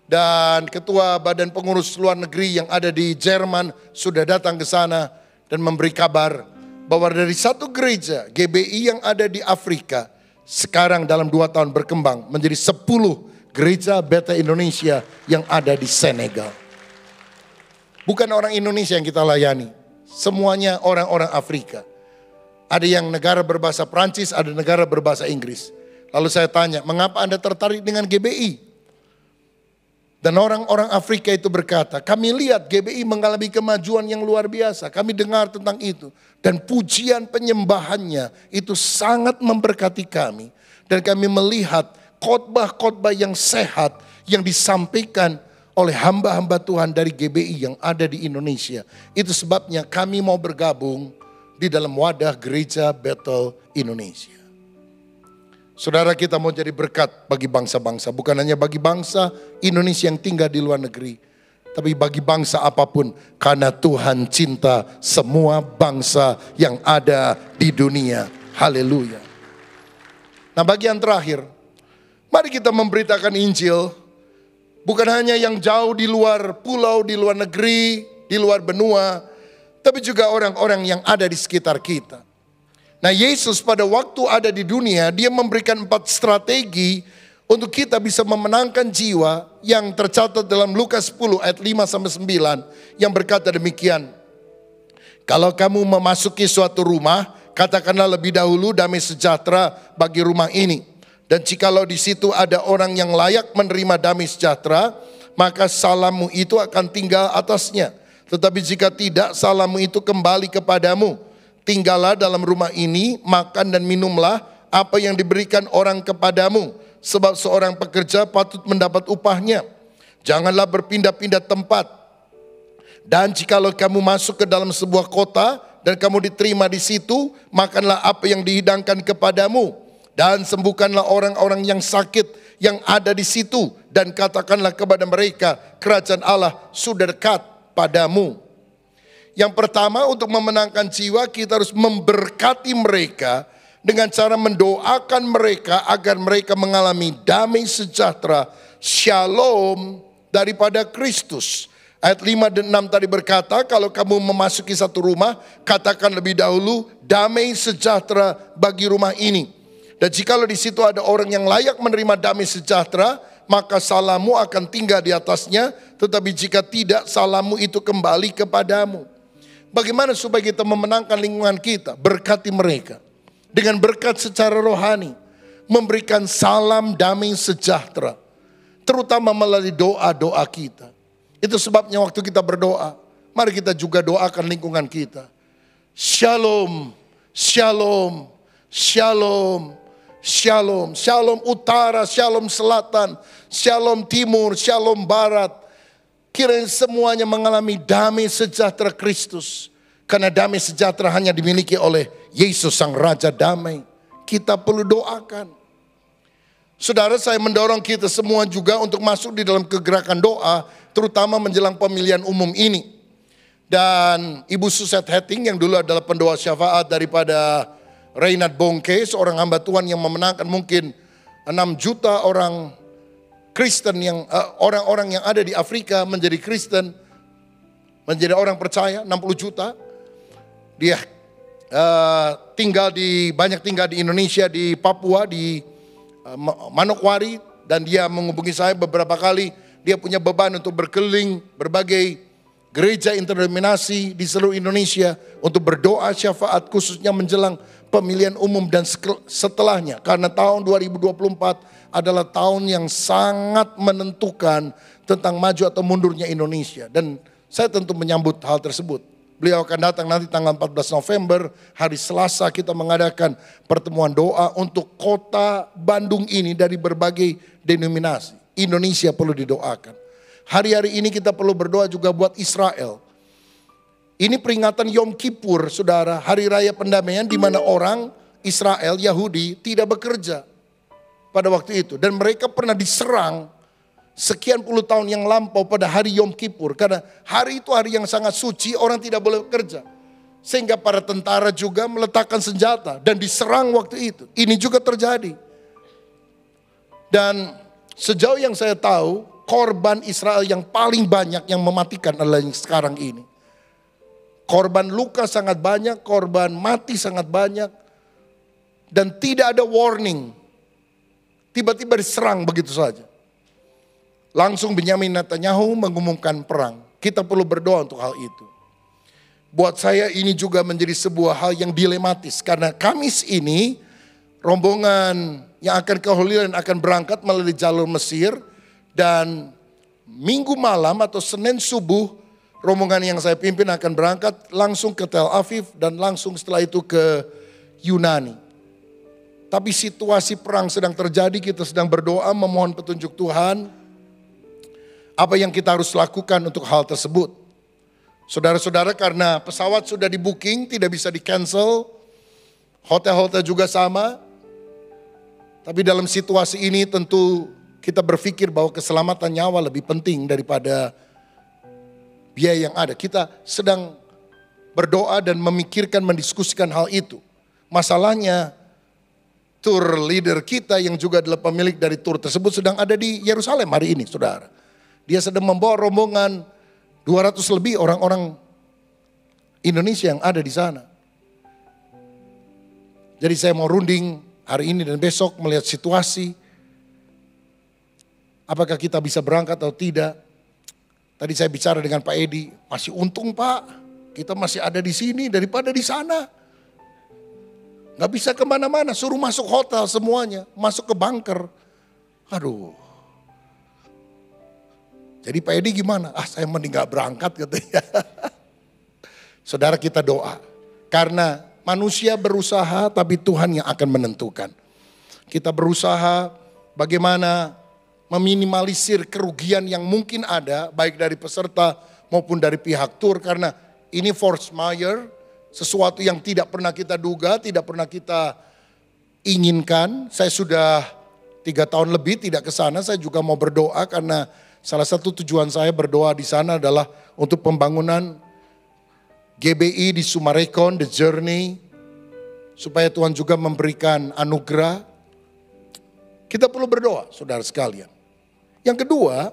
Dan ketua badan pengurus luar negeri yang ada di Jerman sudah datang ke sana dan memberi kabar bahwa dari satu gereja GBI yang ada di Afrika sekarang dalam 2 tahun berkembang menjadi 10 gereja Bethel Indonesia yang ada di Senegal. Bukan orang Indonesia yang kita layani. Semuanya orang-orang Afrika. Ada yang negara berbahasa Prancis, ada negara berbahasa Inggris. Lalu saya tanya, mengapa Anda tertarik dengan GBI? Dan orang-orang Afrika itu berkata, kami lihat GBI mengalami kemajuan yang luar biasa. Kami dengar tentang itu. Dan pujian penyembahannya itu sangat memberkati kami. Dan kami melihat khotbah-khotbah yang sehat yang disampaikan oleh hamba-hamba Tuhan dari GBI yang ada di Indonesia. Itu sebabnya kami mau bergabung di dalam wadah gereja Bethel Indonesia. Saudara, kita mau jadi berkat bagi bangsa-bangsa. Bukan hanya bagi bangsa Indonesia yang tinggal di luar negeri. Tapi bagi bangsa apapun. Karena Tuhan cinta semua bangsa yang ada di dunia. Haleluya. Nah, bagian terakhir. Mari kita memberitakan Injil. Bukan hanya yang jauh di luar pulau, di luar negeri, di luar benua. Tapi juga orang-orang yang ada di sekitar kita. Nah, Yesus pada waktu ada di dunia, dia memberikan 4 strategi untuk kita bisa memenangkan jiwa yang tercatat dalam Lukas 10 ayat 5-9 yang berkata demikian. Kalau kamu memasuki suatu rumah, katakanlah lebih dahulu damai sejahtera bagi rumah ini. Dan jikalau di situ ada orang yang layak menerima damai sejahtera, maka salammu itu akan tinggal atasnya. Tetapi jika tidak, salammu itu kembali kepadamu. Tinggallah dalam rumah ini, makan dan minumlah apa yang diberikan orang kepadamu. Sebab seorang pekerja patut mendapat upahnya. Janganlah berpindah-pindah tempat. Dan jikalau kamu masuk ke dalam sebuah kota dan kamu diterima di situ, makanlah apa yang dihidangkan kepadamu. Dan sembuhkanlah orang-orang yang sakit yang ada di situ. Dan katakanlah kepada mereka, kerajaan Allah sudah dekat padamu. Yang pertama, untuk memenangkan jiwa, kita harus memberkati mereka dengan cara mendoakan mereka agar mereka mengalami damai sejahtera, shalom daripada Kristus. Ayat 5 dan 6 tadi berkata, kalau kamu memasuki satu rumah, katakan lebih dahulu, damai sejahtera bagi rumah ini. Dan jikalau di situ ada orang yang layak menerima damai sejahtera, maka salammu akan tinggal di atasnya, tetapi jika tidak, salammu itu kembali kepadamu. Bagaimana supaya kita memenangkan lingkungan kita? Berkati mereka. Dengan berkat secara rohani, memberikan salam damai sejahtera. Terutama melalui doa-doa kita. Itu sebabnya waktu kita berdoa, mari kita juga doakan lingkungan kita. Shalom, shalom, shalom, shalom. Shalom utara, shalom selatan, shalom timur, shalom barat. Kiranya semuanya mengalami damai sejahtera Kristus. Karena damai sejahtera hanya dimiliki oleh Yesus Sang Raja Damai. Kita perlu doakan. Saudara, saya mendorong kita semua juga untuk masuk di dalam kegerakan doa, terutama menjelang pemilihan umum ini. Dan Ibu Suzette Hetting yang dulu adalah pendoa syafaat daripada Reinhard Bonnke, seorang hamba Tuhan yang memenangkan mungkin 6 juta orang Kristen yang orang-orang yang ada di Afrika menjadi Kristen, menjadi orang percaya, 60 juta. Dia banyak tinggal di Indonesia, di Papua, di Manokwari, dan dia menghubungi saya beberapa kali. Dia punya beban untuk berkeliling berbagai gereja interdenominasi di seluruh Indonesia untuk berdoa syafaat khususnya menjelang pemilihan umum dan setelahnya. Karena tahun 2024 adalah tahun yang sangat menentukan tentang maju atau mundurnya Indonesia. Dan saya tentu menyambut hal tersebut. Beliau akan datang nanti tanggal 14 November, hari Selasa kita mengadakan pertemuan doa untuk kota Bandung ini dari berbagai denominasi. Indonesia perlu didoakan. Hari-hari ini kita perlu berdoa juga buat Israel. Ini peringatan Yom Kippur, saudara, hari raya pendamaian di mana orang Israel, Yahudi tidak bekerja pada waktu itu. Dan mereka pernah diserang sekian puluh tahun yang lampau pada hari Yom Kippur. Karena hari itu hari yang sangat suci, orang tidak boleh bekerja. Sehingga para tentara juga meletakkan senjata dan diserang waktu itu. Ini juga terjadi. Dan sejauh yang saya tahu, korban Israel yang paling banyak yang mematikan adalah yang sekarang ini. Korban luka sangat banyak, korban mati sangat banyak. Dan tidak ada warning. Tiba-tiba diserang begitu saja. Langsung Benyamin Netanyahu mengumumkan perang. Kita perlu berdoa untuk hal itu. Buat saya ini juga menjadi sebuah hal yang dilematis. Karena Kamis ini rombongan yang akan ke Holy Land akan berangkat melalui jalur Mesir. Dan Minggu malam atau Senin subuh rombongan yang saya pimpin akan berangkat langsung ke Tel Aviv. Dan langsung setelah itu ke Yunani. Tapi situasi perang sedang terjadi, kita sedang berdoa memohon petunjuk Tuhan. Apa yang kita harus lakukan untuk hal tersebut? Saudara-saudara, karena pesawat sudah di booking, tidak bisa di cancel. Hotel-hotel juga sama. Tapi dalam situasi ini tentu kita berpikir bahwa keselamatan nyawa lebih penting daripada biaya yang ada. Kita sedang berdoa dan memikirkan, mendiskusikan hal itu. Masalahnya, tour leader kita yang juga adalah pemilik dari tour tersebut sedang ada di Yerusalem hari ini, saudara. Dia sedang membawa rombongan 200 lebih orang-orang Indonesia yang ada di sana. Jadi saya mau runding hari ini dan besok melihat situasi. Apakah kita bisa berangkat atau tidak. Tadi saya bicara dengan Pak Edi, masih untung Pak, kita masih ada di sini daripada di sana. Gak bisa kemana-mana, suruh masuk hotel semuanya, masuk ke bunker. Aduh. Jadi Pak Edi gimana? Saya mending gak berangkat katanya. Saudara, kita doa. Karena manusia berusaha tapi Tuhan yang akan menentukan. Kita berusaha bagaimana meminimalisir kerugian yang mungkin ada. Baik dari peserta maupun dari pihak tur. Karena ini force majeure. Sesuatu yang tidak pernah kita duga, tidak pernah kita inginkan. Saya sudah 3 tahun lebih tidak ke sana. Saya juga mau berdoa karena salah satu tujuan saya berdoa di sana adalah untuk pembangunan GBI di Sumarekon, The Journey. Supaya Tuhan juga memberikan anugerah. Kita perlu berdoa, saudara sekalian. Yang kedua,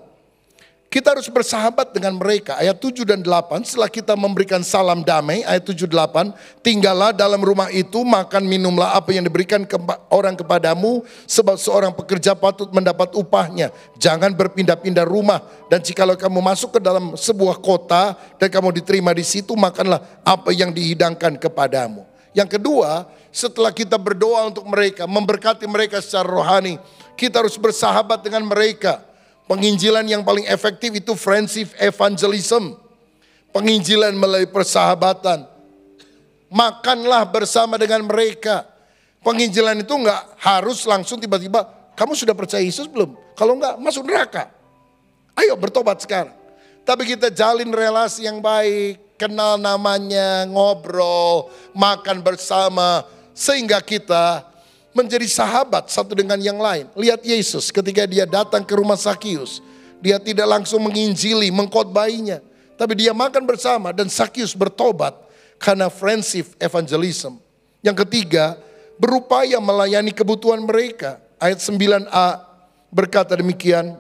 Kita harus bersahabat dengan mereka. Ayat 7 dan 8, setelah kita memberikan salam damai, ayat 7 8, tinggallah dalam rumah itu, makan minumlah apa yang diberikan orang kepadamu, sebab seorang pekerja patut mendapat upahnya. Jangan berpindah-pindah rumah, dan jikalau kamu masuk ke dalam sebuah kota dan kamu diterima di situ, makanlah apa yang dihidangkan kepadamu. Yang kedua, setelah kita berdoa untuk mereka, memberkati mereka secara rohani, kita harus bersahabat dengan mereka. Penginjilan yang paling efektif itu friendship evangelism. Penginjilan melalui persahabatan. Makanlah bersama dengan mereka. Penginjilan itu enggak harus langsung tiba-tiba, kamu sudah percaya Yesus belum? Kalau enggak, masuk neraka. Ayo bertobat sekarang. Tapi kita jalin relasi yang baik, kenal namanya, ngobrol, makan bersama, sehingga kita menjadi sahabat satu dengan yang lain. Lihat Yesus ketika dia datang ke rumah Sakius. Dia tidak langsung menginjili, mengkhotbahinya. Tapi dia makan bersama dan Sakius bertobat karena friendship evangelism. Yang ketiga, berupaya melayani kebutuhan mereka. Ayat 9a berkata demikian.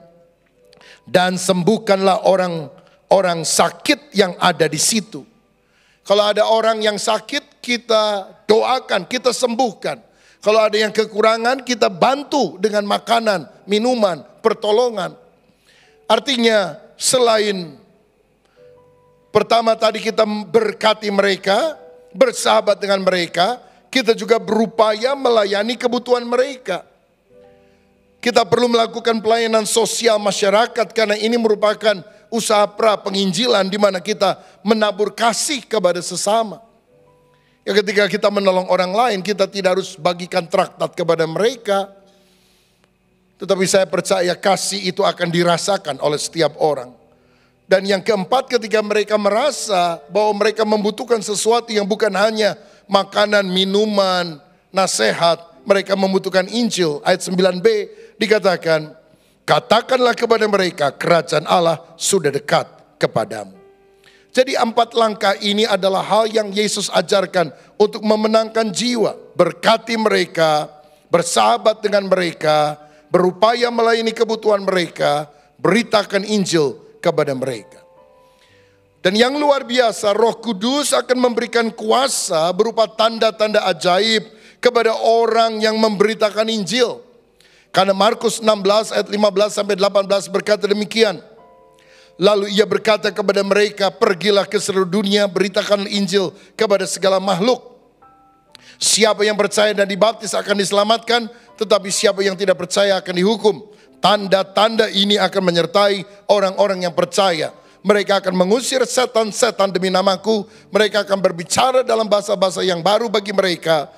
Dan sembuhkanlah orang sakit yang ada di situ. Kalau ada orang yang sakit, kita doakan, kita sembuhkan. Kalau ada yang kekurangan, kita bantu dengan makanan, minuman, pertolongan. Artinya selain pertama tadi kita berkati mereka, bersahabat dengan mereka, kita juga berupaya melayani kebutuhan mereka. Kita perlu melakukan pelayanan sosial masyarakat karena ini merupakan usaha pra penginjilan di mana kita menabur kasih kepada sesama. Ya, ketika kita menolong orang lain, kita tidak harus bagikan traktat kepada mereka. Tetapi saya percaya kasih itu akan dirasakan oleh setiap orang. Dan yang keempat, ketika mereka merasa bahwa mereka membutuhkan sesuatu yang bukan hanya makanan, minuman, nasihat. Mereka membutuhkan Injil. Ayat 9b dikatakan, katakanlah kepada mereka, kerajaan Allah sudah dekat kepadamu. Jadi 4 langkah ini adalah hal yang Yesus ajarkan untuk memenangkan jiwa. Berkati mereka, bersahabat dengan mereka, berupaya melayani kebutuhan mereka, beritakan Injil kepada mereka. Dan yang luar biasa, Roh Kudus akan memberikan kuasa berupa tanda-tanda ajaib kepada orang yang memberitakan Injil. Karena Markus 16 ayat 15 sampai 18 berkata demikian. Lalu ia berkata kepada mereka, pergilah ke seluruh dunia, beritakan Injil kepada segala makhluk. Siapa yang percaya dan dibaptis akan diselamatkan, tetapi siapa yang tidak percaya akan dihukum. Tanda-tanda ini akan menyertai orang-orang yang percaya. Mereka akan mengusir setan-setan demi namaku. Mereka akan berbicara dalam bahasa-bahasa yang baru bagi mereka.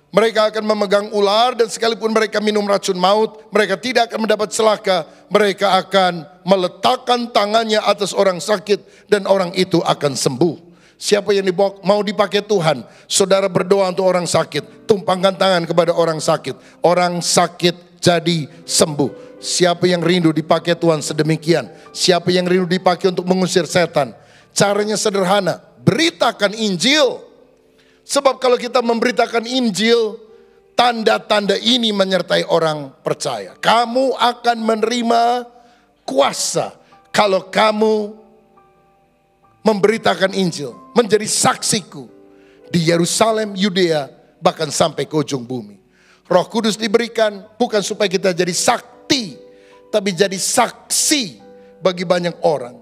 Mereka akan memegang ular dan sekalipun mereka minum racun maut, mereka tidak akan mendapat celaka. Mereka akan meletakkan tangannya atas orang sakit dan orang itu akan sembuh. Siapa yang mau dipakai Tuhan, saudara berdoa untuk orang sakit, tumpangkan tangan kepada orang sakit. Orang sakit jadi sembuh. Siapa yang rindu dipakai Tuhan sedemikian? Siapa yang rindu dipakai untuk mengusir setan? Caranya sederhana, beritakan Injil. Sebab kalau kita memberitakan Injil, tanda-tanda ini menyertai orang percaya. Kamu akan menerima kuasa kalau kamu memberitakan Injil. Menjadi saksiku di Yerusalem, Yudea, bahkan sampai ke ujung bumi. Roh Kudus diberikan bukan supaya kita jadi sakti, tapi jadi saksi bagi banyak orang.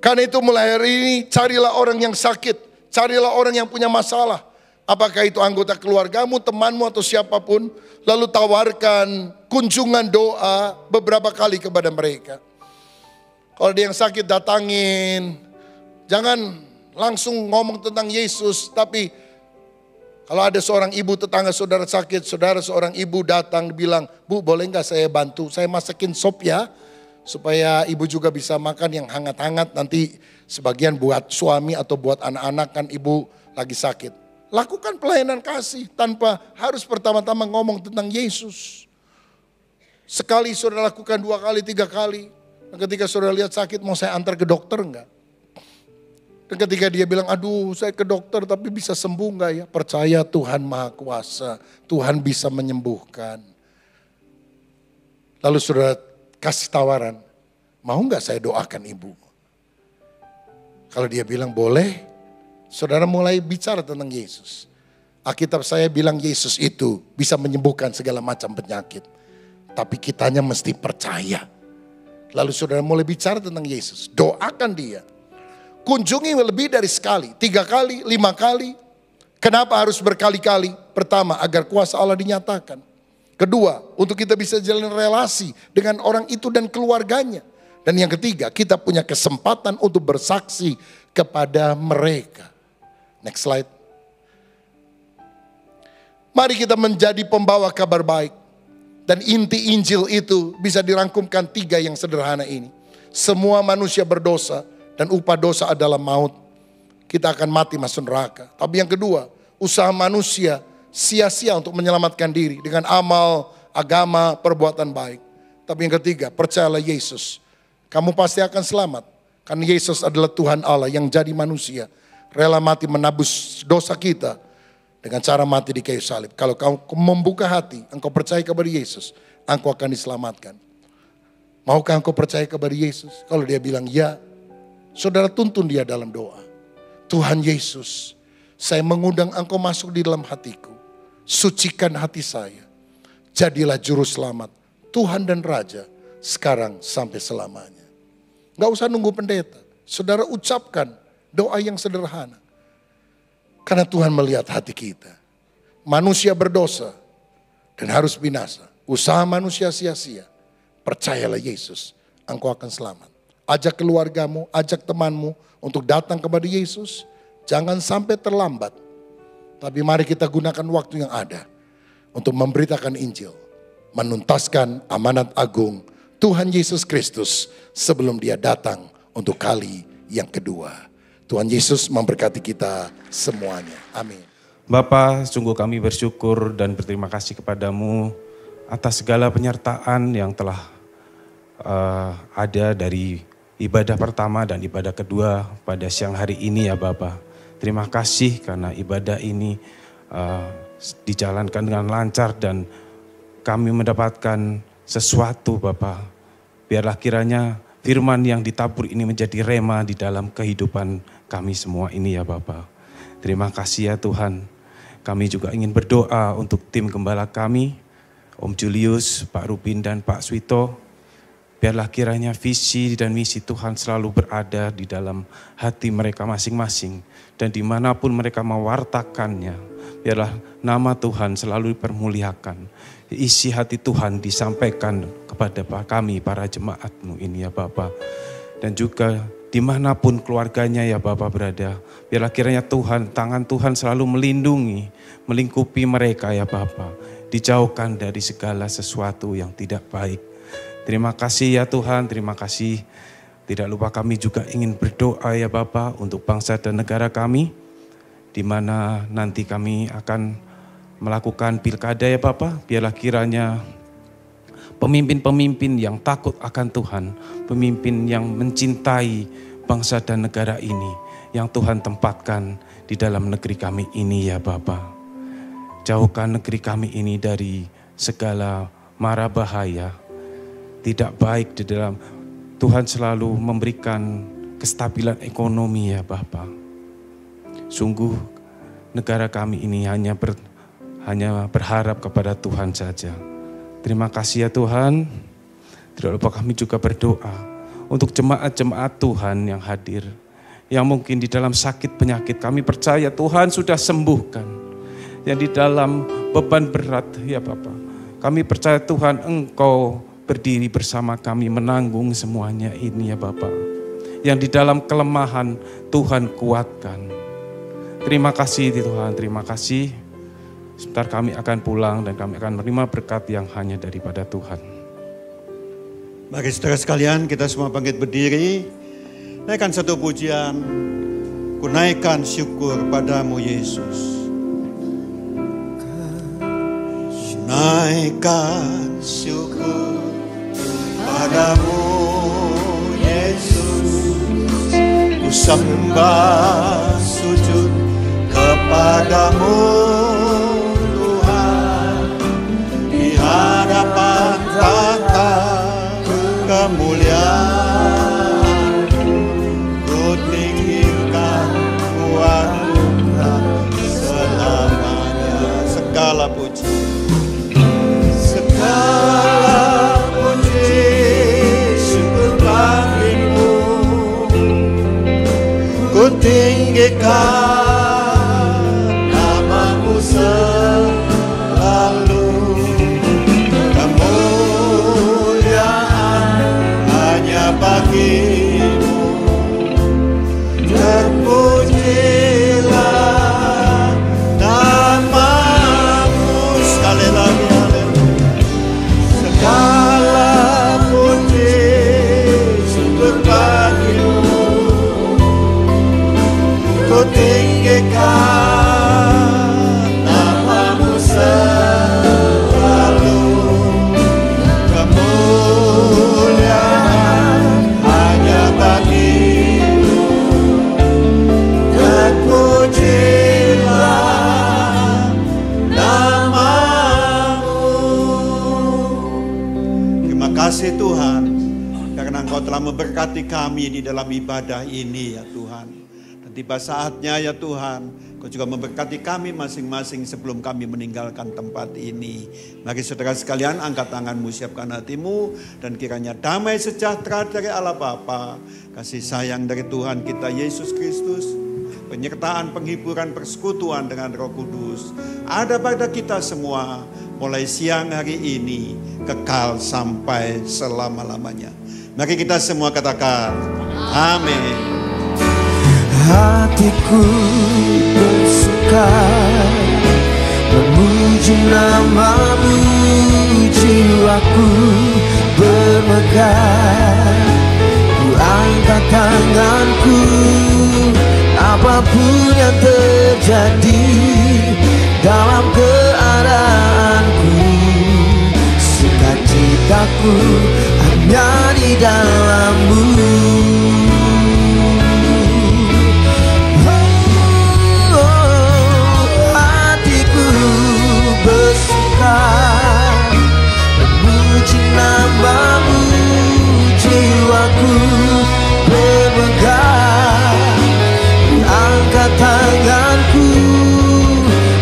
Karena itu mulai hari ini carilah orang yang sakit. Carilah orang yang punya masalah. Apakah itu anggota keluargamu, temanmu atau siapapun. Lalu tawarkan kunjungan doa beberapa kali kepada mereka. Kalau ada yang sakit datangin. Jangan langsung ngomong tentang Yesus. Tapi kalau ada seorang ibu tetangga saudara sakit. Saudara seorang ibu datang bilang, Bu boleh gak saya bantu? Saya masakin sop ya. Supaya ibu juga bisa makan yang hangat-hangat. Nanti sebagian buat suami atau buat anak-anak kan ibu lagi sakit. Lakukan pelayanan kasih tanpa harus pertama-tama ngomong tentang Yesus. Sekali saudara lakukan 2 kali, 3 kali. Dan ketika saudara lihat sakit, mau saya antar ke dokter enggak? Dan ketika dia bilang, aduh saya ke dokter tapi bisa sembuh enggak ya? Percaya Tuhan Maha Kuasa, Tuhan bisa menyembuhkan. Lalu saudara kasih tawaran, mau nggak saya doakan ibu? Kalau dia bilang boleh, saudara mulai bicara tentang Yesus. Alkitab saya bilang Yesus itu bisa menyembuhkan segala macam penyakit. Tapi kitanya mesti percaya. Lalu saudara mulai bicara tentang Yesus. Doakan dia. Kunjungi lebih dari sekali, 3 kali, 5 kali. Kenapa harus berkali-kali? Pertama, agar kuasa Allah dinyatakan. Kedua, untuk kita bisa jalin relasi dengan orang itu dan keluarganya. Dan yang ketiga, kita punya kesempatan untuk bersaksi kepada mereka. Next slide. Mari kita menjadi pembawa kabar baik. Dan inti Injil itu bisa dirangkumkan 3 yang sederhana ini. Semua manusia berdosa dan upah dosa adalah maut. Kita akan mati masuk neraka. Tapi yang kedua, usaha manusia sia-sia untuk menyelamatkan diri dengan amal, agama, perbuatan baik. Tapi yang ketiga, percayalah Yesus. Kamu pasti akan selamat. Karena Yesus adalah Tuhan Allah yang jadi manusia. Rela mati menebus dosa kita dengan cara mati di kayu salib. Kalau kau membuka hati, engkau percaya kepada Yesus, engkau akan diselamatkan. Maukah engkau percaya kepada Yesus? Kalau dia bilang ya, saudara tuntun dia dalam doa. Tuhan Yesus, saya mengundang engkau masuk di dalam hatiku. Sucikan hati saya. Jadilah juru selamat, Tuhan dan Raja, sekarang sampai selamanya. Gak usah nunggu pendeta. Saudara ucapkan doa yang sederhana. Karena Tuhan melihat hati kita. Manusia berdosa dan harus binasa. Usaha manusia sia-sia. Percayalah Yesus, engkau akan selamat. Ajak keluargamu, ajak temanmu untuk datang kepada Yesus. Jangan sampai terlambat. Tapi mari kita gunakan waktu yang ada untuk memberitakan Injil. Menuntaskan amanat agung Tuhan Yesus Kristus sebelum dia datang untuk kali yang kedua. Tuhan Yesus memberkati kita semuanya. Amin. Bapa, sungguh kami bersyukur dan berterima kasih kepadamu atas segala penyertaan yang telah ada dari ibadah pertama dan ibadah kedua pada siang hari ini ya Bapa. Terima kasih karena ibadah ini dijalankan dengan lancar dan kami mendapatkan sesuatu Bapa. Biarlah kiranya firman yang ditabur ini menjadi rema di dalam kehidupan kami semua ini ya Bapa. Terima kasih ya Tuhan. Kami juga ingin berdoa untuk tim gembala kami, Om Julius, Pak Rubin dan Pak Swito. Biarlah kiranya visi dan misi Tuhan selalu berada di dalam hati mereka masing-masing. Dan dimanapun mereka mewartakannya, biarlah nama Tuhan selalu dipermuliakan. Isi hati Tuhan disampaikan kepada kami para jemaat-Mu ini ya Bapa. Dan juga dimanapun keluarganya ya Bapa berada, biarlah kiranya Tuhan, tangan Tuhan selalu melindungi, melingkupi mereka ya Bapa. Dijauhkan dari segala sesuatu yang tidak baik. Terima kasih ya Tuhan, terima kasih. Tidak lupa kami juga ingin berdoa ya Bapa untuk bangsa dan negara kami. Di mana nanti kami akan melakukan pilkada ya Bapa. Biarlah kiranya pemimpin-pemimpin yang takut akan Tuhan. Pemimpin yang mencintai bangsa dan negara ini. Yang Tuhan tempatkan di dalam negeri kami ini ya Bapa. Jauhkan negeri kami ini dari segala mara bahaya. Tidak baik di dalam Tuhan selalu memberikan kestabilan ekonomi ya Bapa. Sungguh negara kami ini hanya berharap kepada Tuhan saja. Terima kasih ya Tuhan. Tidak lupa kami juga berdoa untuk jemaat-jemaat Tuhan yang hadir. Yang mungkin di dalam sakit penyakit kami percaya Tuhan sudah sembuhkan. Yang di dalam beban berat ya Bapa. Kami percaya Tuhan Engkau berdiri bersama kami menanggung semuanya ini ya Bapa. Yang di dalam kelemahan Tuhan kuatkan. Terima kasih Tuhan, terima kasih. Sebentar kami akan pulang dan kami akan menerima berkat yang hanya daripada Tuhan. Mari saudara sekalian kita semua bangkit berdiri. Naikkan satu pujian. Ku naikkan syukur padamu Yesus. Naikkan syukur padamu Yesus. Ku sembah sujud kepadamu Tuhan. Di hadapan tahta kemuliaan tinggikan namamu selalu. Kemuliaan hanya bagimu. Terpujilah namamu. Sekali lagi, haleluya. Segala puji syukur bagimu. Ku tinggikan namamu selalu. Kemuliaan hanya bagimu. Terpujilah namamu. Terima kasih Tuhan, karena Engkau telah memberkati kami di dalam ibadah ini ya Tuhan. Dan tiba saatnya ya Tuhan, Kau juga memberkati kami masing-masing sebelum kami meninggalkan tempat ini. Mari saudara sekalian, angkat tanganmu, siapkan hatimu, dan kiranya damai sejahtera dari Allah Bapa, kasih sayang dari Tuhan kita Yesus Kristus, penyertaan, penghiburan, persekutuan dengan Roh Kudus ada pada kita semua mulai siang hari ini kekal sampai selama-lamanya. Mari kita semua katakan amin. Hatiku bersuka memuji namamu, jiwaku bermegah. Ku angkat tanganku, apapun yang terjadi dalam keadaanku, sukacitaku hanya di dalam-Mu. Memuji namamu, jiwaku bermegah. Angkat tanganku,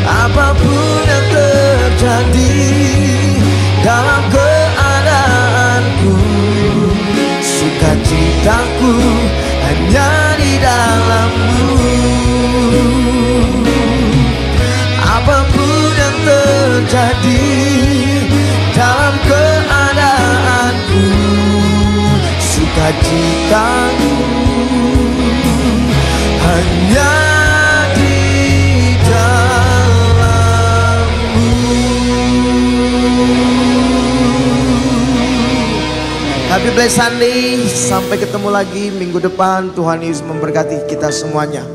apapun yang terjadi dalam keadaanku, sukacitaku hanya di dalam-Mu. Apapun yang terjadi dalam keadaanku, sukacitaku hanya di dalam-Mu. Happy Blessed Sunday, sampai ketemu lagi minggu depan. Tuhan Yesus memberkati kita semuanya.